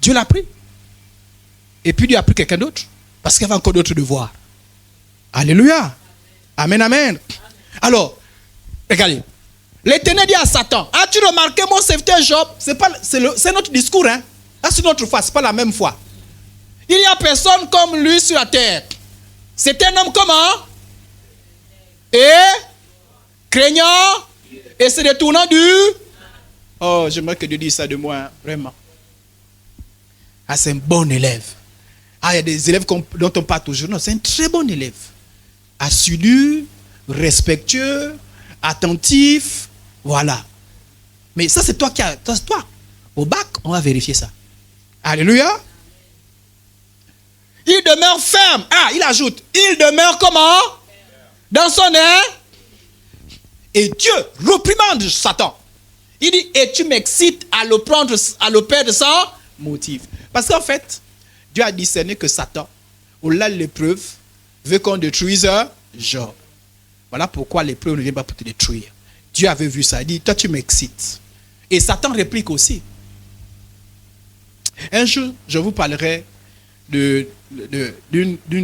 Dieu l'a pris. Et puis Dieu a pris quelqu'un d'autre. Parce qu'il y avait encore d'autres devoirs. Alléluia. Amen, amen. Alors, regardez. L'Éternel dit à Satan, as-tu remarqué mon serviteur Job? C'est notre discours, hein. Là, c'est notre foi, ce n'est pas la même foi. Il n'y a personne comme lui sur la terre. C'est un homme comment? Et craignant et se détournant du... Oh, j'aimerais que Dieu dise ça de moi, hein, vraiment. Ah, c'est un bon élève. Ah, il y a des élèves dont on parle toujours. Non, c'est un très bon élève. Assidu, respectueux, attentif, voilà. Mais ça, c'est toi qui as... C'est toi. Au bac, on va vérifier ça. Alléluia. Il demeure ferme. Ah, il ajoute. Il demeure comment? Dans son air. Et Dieu reprimande Satan. Il dit, et tu m'excites à le prendre, à le perdre sans motif. Parce qu'en fait, Dieu a discerné que Satan, au-delà de l'épreuve, veut qu'on détruise Job. Voilà pourquoi l'épreuve ne vient pas pour te détruire. Dieu avait vu ça. Il dit, toi tu m'excites. Et Satan réplique aussi. Un jour, je vous parlerai d'une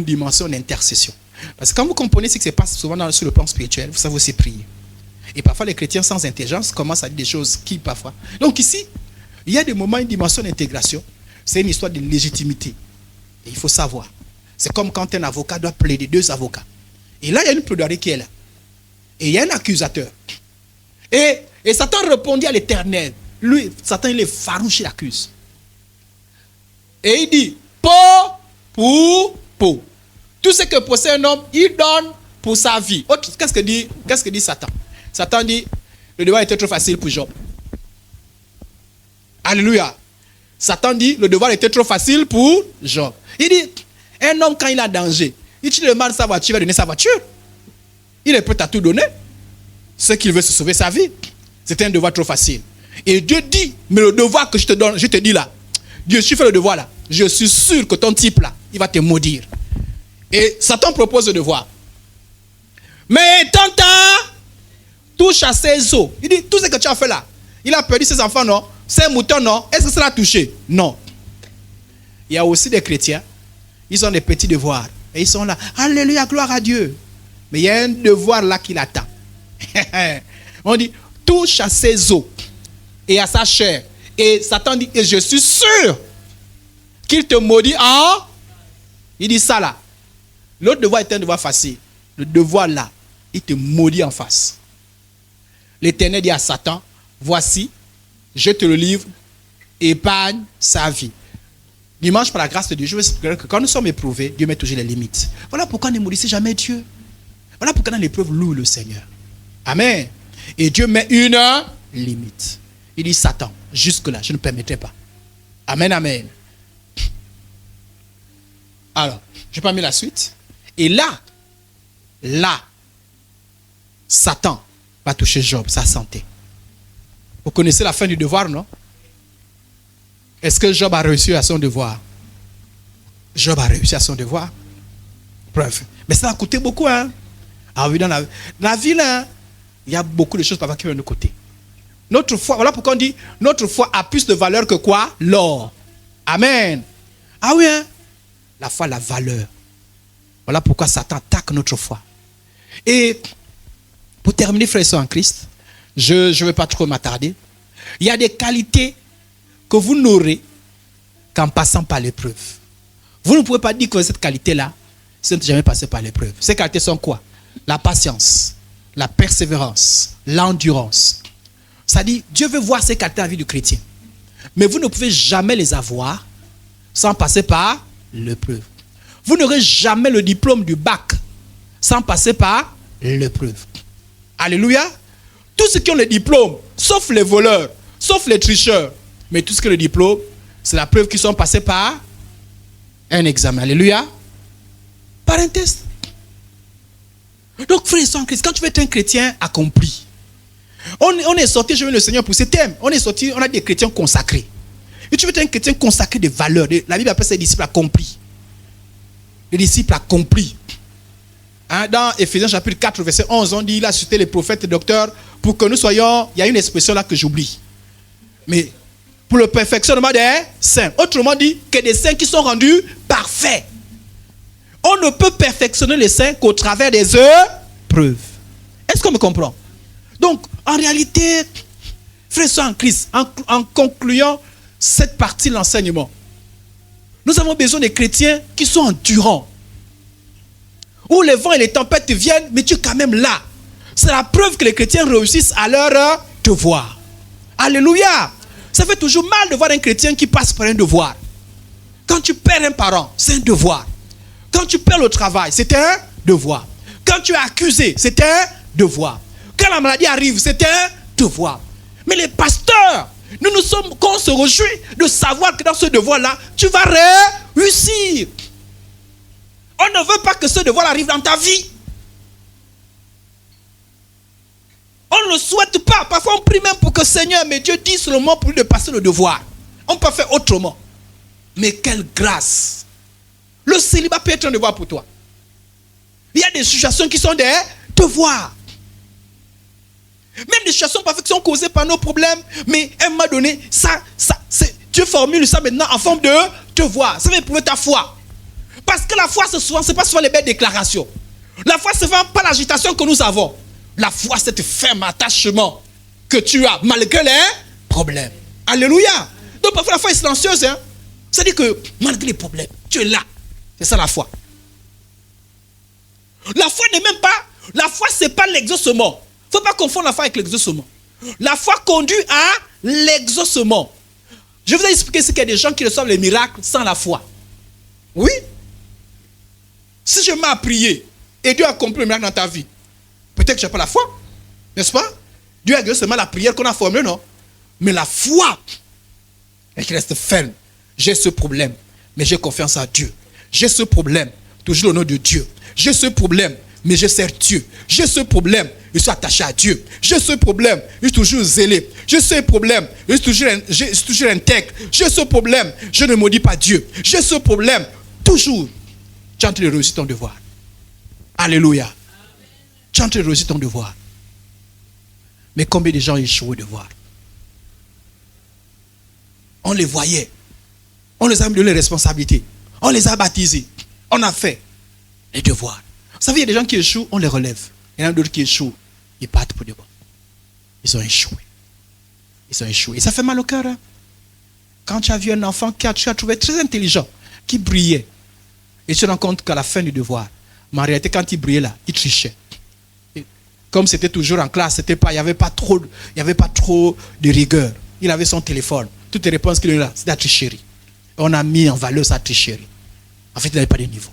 dimension d'intercession. Parce que quand vous comprenez ce qui se passe souvent sur le plan spirituel, vous savez aussi prier. Et parfois, les chrétiens sans intelligence commencent à dire des choses qui parfois... Donc ici, il y a des moments, une dimension d'intégration. C'est une histoire de légitimité. Et il faut savoir. C'est comme quand un avocat doit plaider, deux avocats. Et là, il y a une plaidoirie qui est là. Et il y a un accusateur. Et Satan répondit à l'Éternel. Lui, Satan, il est farouche, il accuse. Et il dit, peau pour peau. Tout ce que possède un homme, il donne pour sa vie. Qu'est-ce que dit Satan? Satan dit, le devoir était trop facile pour Job. Alléluia. Satan dit, le devoir était trop facile pour Job. Il dit, un homme quand il a danger, il te demande sa voiture, il va donner sa voiture. Il est prêt à tout donner. Ce qu'il veut, c'est sauver sa vie. C'est un devoir trop facile. Et Dieu dit, mais le devoir que je te donne, je te dis là, Dieu, si tu fais le devoir là, je suis sûr que ton type là, il va te maudire. Et Satan propose le devoir. Mais tant touche à ses os. Il dit, tout ce que tu as fait là, il a perdu ses enfants, non? Ses moutons, non? Est-ce que ça l'a touché? Non. Il y a aussi des chrétiens, ils ont des petits devoirs. Et ils sont là, alléluia, gloire à Dieu. Mais il y a un devoir là qui l'attend. On dit, touche à ses os et à sa chair. Et Satan dit, et je suis sûr qu'il te maudit en... Il dit ça là. L'autre devoir est un devoir facile. Le devoir là, il te maudit en face. L'Éternel dit à Satan, voici, je te le livre, épargne sa vie. Dimanche, par la grâce de Dieu, je veux expliquer que quand nous sommes éprouvés, Dieu met toujours les limites. Voilà pourquoi ne maudissez jamais Dieu. Voilà pourquoi dans l'épreuve, loue le Seigneur. Amen. Et Dieu met une limite. Il dit, Satan, jusque-là, je ne permettrai pas. Amen, amen. Alors, je n'ai pas mis la suite. Et là, Satan va toucher Job, sa santé. Vous connaissez la fin du devoir, non? Est-ce que Job a réussi à son devoir? Job a réussi à son devoir. Bref. Mais ça a coûté beaucoup, hein? Ah oui, dans la vie, là, il y a beaucoup de choses parfois qui viennent de côté. Notre foi, voilà pourquoi on dit, notre foi a plus de valeur que quoi? L'or. Amen. Ah oui, hein? La foi, la valeur. Voilà pourquoi Satan attaque notre foi. Et pour terminer, frères et sœurs en Christ, je ne vais pas trop m'attarder. Il y a des qualités que vous n'aurez qu'en passant par l'épreuve. Vous ne pouvez pas dire que cette qualité-là, si vous n'êtes jamais passé par l'épreuve. Ces qualités sont quoi? La patience, la persévérance, l'endurance. C'est-à-dire, Dieu veut voir ces qualités dans la vie du chrétien. Mais vous ne pouvez jamais les avoir sans passer par l'épreuve. Vous n'aurez jamais le diplôme du bac sans passer par l'épreuve. Alléluia. Tous ceux qui ont le diplôme, sauf les voleurs, sauf les tricheurs, mais tout ce qui est le diplôme, c'est la preuve qu'ils sont passés par un examen. Alléluia. Par un test. Donc, frères et sœurs en Christ, quand tu veux être un chrétien accompli, on est sorti, je veux le Seigneur pour ce thème. On est sorti, on a des chrétiens consacrés. Et tu veux être un chrétien consacré de valeurs. La Bible appelle ça les disciples accomplis. Les disciples accomplis. Hein, dans Éphésiens chapitre 4, verset 11, on dit, il a cité les prophètes et docteurs pour que nous soyons, il y a une expression là que j'oublie. Mais pour le perfectionnement des saints. Autrement dit, que des saints qui sont rendus parfaits. On ne peut perfectionner les saints qu'au travers des épreuves. Est-ce qu'on me comprend? Donc, en réalité, frères et sœurs en Christ, en concluant cette partie de l'enseignement, nous avons besoin des chrétiens qui sont endurants. Où les vents et les tempêtes viennent, mais tu es quand même là. C'est la preuve que les chrétiens réussissent à leur devoir. Alléluia. Ça fait toujours mal de voir un chrétien qui passe par un devoir. Quand tu perds un parent, c'est un devoir. Quand tu perds le travail, c'est un devoir. Quand tu es accusé, c'est un devoir. Quand la maladie arrive, c'est un devoir. Mais les pasteurs, nous sommes, qu'on se réjouit de savoir que dans ce devoir-là, tu vas réussir. On ne veut pas que ce devoir arrive dans ta vie. On ne le souhaite pas. Parfois, on prie même pour que Seigneur, mais Dieu dit seulement pour lui de passer le devoir. On peut faire autrement. Mais quelle grâce. Le célibat peut être un devoir pour toi. Il y a des situations qui sont des devoirs. Même des situations parfois qui sont causées par nos problèmes. Mais à un moment donné, Dieu formule ça maintenant en forme de devoir. Ça va éprouver ta foi. Parce que la foi, c'est pas souvent les belles déclarations. La foi, c'est pas l'agitation que nous avons. La foi, c'est ce ferme attachement que tu as malgré les problèmes. Alléluia. Donc parfois la foi est silencieuse. Hein? C'est-à-dire que malgré les problèmes, tu es là. C'est ça la foi. La foi n'est même pas... La foi, c'est pas l'exaucement. Il ne faut pas confondre la foi avec l'exaucement. La foi conduit à l'exaucement. Je vous ai expliqué ce qu'il y a des gens qui reçoivent les miracles sans la foi. Oui. Si je m'ai à prier et Dieu a accompli le miracle dans ta vie, peut-être que je n'ai pas la foi. N'est-ce pas? Dieu a guéri seulement la prière qu'on a formulée, non? Mais la foi, elle reste ferme. J'ai ce problème, mais j'ai confiance en Dieu. J'ai ce problème, toujours au nom de Dieu. J'ai ce problème, mais je sers Dieu. J'ai ce problème, je suis attaché à Dieu. J'ai ce problème, je suis toujours zélé. J'ai ce problème, je suis toujours intègre. J'ai ce problème, je ne maudis pas Dieu. J'ai ce problème, toujours. Tu es en train de réussir ton devoir. Alléluia. Tu es en train de réussir ton devoir. Mais combien de gens échouent au devoir? On les voyait. On les a mis de les responsabilités. On les a baptisés. On a fait les devoirs. Vous savez, il y a des gens qui échouent, on les relève. Il y en a d'autres qui échouent, ils partent pour de bon. Ils ont échoué. Ils ont échoué. Et ça fait mal au cœur. Hein? Quand tu as vu un enfant que tu as trouvé très intelligent, qui brillait, et tu te rends compte qu'à la fin du devoir, Mais en réalité, quand il brillait là, il trichait. Et comme c'était toujours en classe, il n'y avait pas trop de rigueur. Il avait son téléphone. Toutes les réponses qu'il a là, c'est de la tricherie. On a mis en valeur sa tricherie. En fait, il n'avait pas de niveau.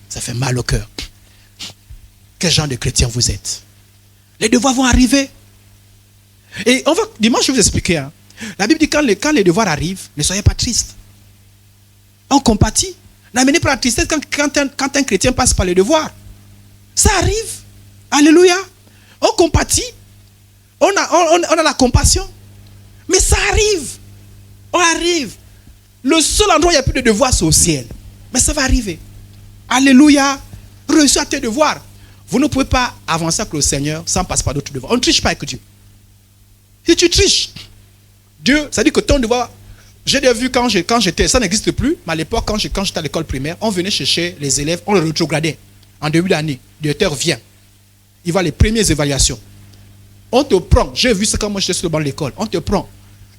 Ça fait mal au cœur. Quel genre de chrétien vous êtes? Les devoirs vont arriver. Et dimanche, je vais vous expliquer. Hein. La Bible dit quand les devoirs arrivent, ne soyez pas tristes. On compatit. N'amenez pas la tristesse quand un chrétien passe par les devoirs. Ça arrive. Alléluia. On compatit. On a la compassion. Mais ça arrive. On arrive. Le seul endroit où il n'y a plus de devoirs, c'est au ciel. Mais ça va arriver. Alléluia. Réussir à tes devoirs. Vous ne pouvez pas avancer avec le Seigneur sans passer par d'autres devoirs. On ne triche pas avec Dieu. Si tu triches, Dieu, ça dit que ton devoir, j'ai déjà vu quand j'étais, ça n'existe plus, mais à l'époque, quand j'étais à l'école primaire, on venait chercher les élèves, on les rétrogradait. En début d'année, le directeur vient. Il voit les premières évaluations. On te prend, j'ai vu ça quand moi j'étais sur le banc de l'école, on te prend.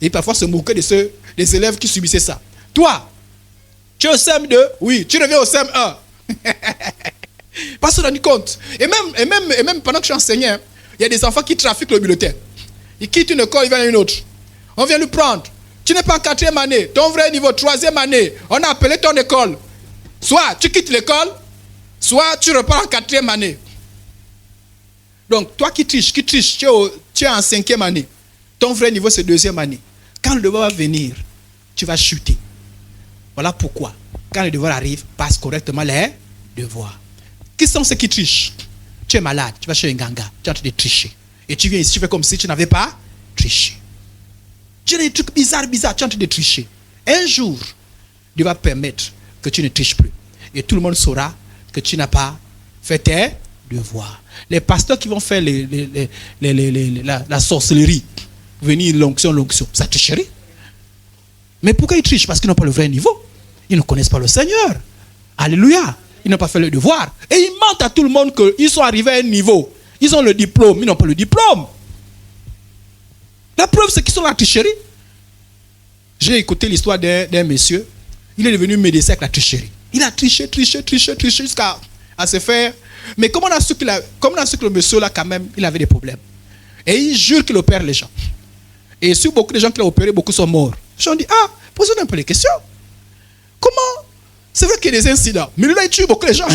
Et parfois se moquer des élèves qui subissaient ça. Toi, tu es au CM2, oui, tu reviens au CM1. Pas se rendre compte. Et même pendant que je suis enseignant, il y a des enfants qui trafiquent le bulletin. Ils quittent une école, ils viennent à une autre. On vient le prendre. Tu n'es pas en 4e année, ton vrai niveau, 3e année. On a appelé ton école. Soit tu quittes l'école, soit tu repars en 4e année. Donc, toi qui triches, tu es en 5e année. Ton vrai niveau, c'est 2e année. Quand le devoir va venir, tu vas chuter. Voilà pourquoi, quand le devoir arrive, passe correctement les devoirs. Qui sont ceux qui trichent? Tu es malade, tu vas chez un ganga, tu es en train de tricher. Et tu viens ici, tu fais comme si tu n'avais pas triché. Tu as des trucs bizarres, tu es en train de tricher. Un jour, Dieu va permettre que tu ne triches plus. Et tout le monde saura que tu n'as pas fait tes devoirs. Les pasteurs qui vont faire la sorcellerie, venir l'onction, ça tricherie. Mais pourquoi ils trichent? Parce qu'ils n'ont pas le vrai niveau. Ils ne connaissent pas le Seigneur. Alléluia. Ils n'ont pas fait le devoir. Et ils mentent à tout le monde qu'ils sont arrivés à un niveau. Ils ont le diplôme, ils n'ont pas le diplôme. La preuve, c'est qu'ils sont dans la tricherie. J'ai écouté l'histoire d'un monsieur. Il est devenu médecin avec la tricherie. Il a triché jusqu'à se faire. Mais comme on a su que le monsieur là, quand même, il avait des problèmes. Et il jure qu'il opère les gens. Et sur beaucoup de gens qu'il a opérés, beaucoup sont morts. Les gens disent, posez-nous un peu les questions. Comment? C'est vrai qu'il y a des incidents. Mais là, il tue beaucoup de gens.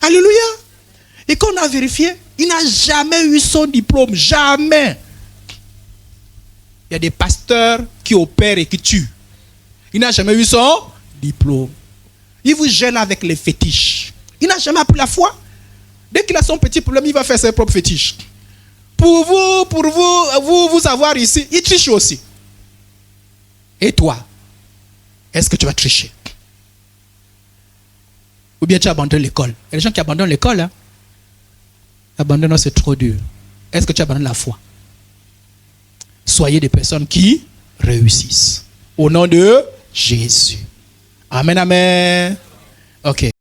Alléluia. Et quand on a vérifié, il n'a jamais eu son diplôme. Jamais. Il y a des pasteurs qui opèrent et qui tuent. Il n'a jamais eu son diplôme. Il vous gêne avec les fétiches. Il n'a jamais appris la foi. Dès qu'il a son petit problème, il va faire ses propres fétiches. Pour vous avoir ici, il triche aussi. Et toi, est-ce que tu vas tricher? Ou bien tu abandonnes l'école? Il y a des gens qui abandonnent l'école. Hein? Abandonner, c'est trop dur. Est-ce que tu abandonnes la foi? Soyez des personnes qui réussissent. Au nom de Jésus. Amen, amen. Ok.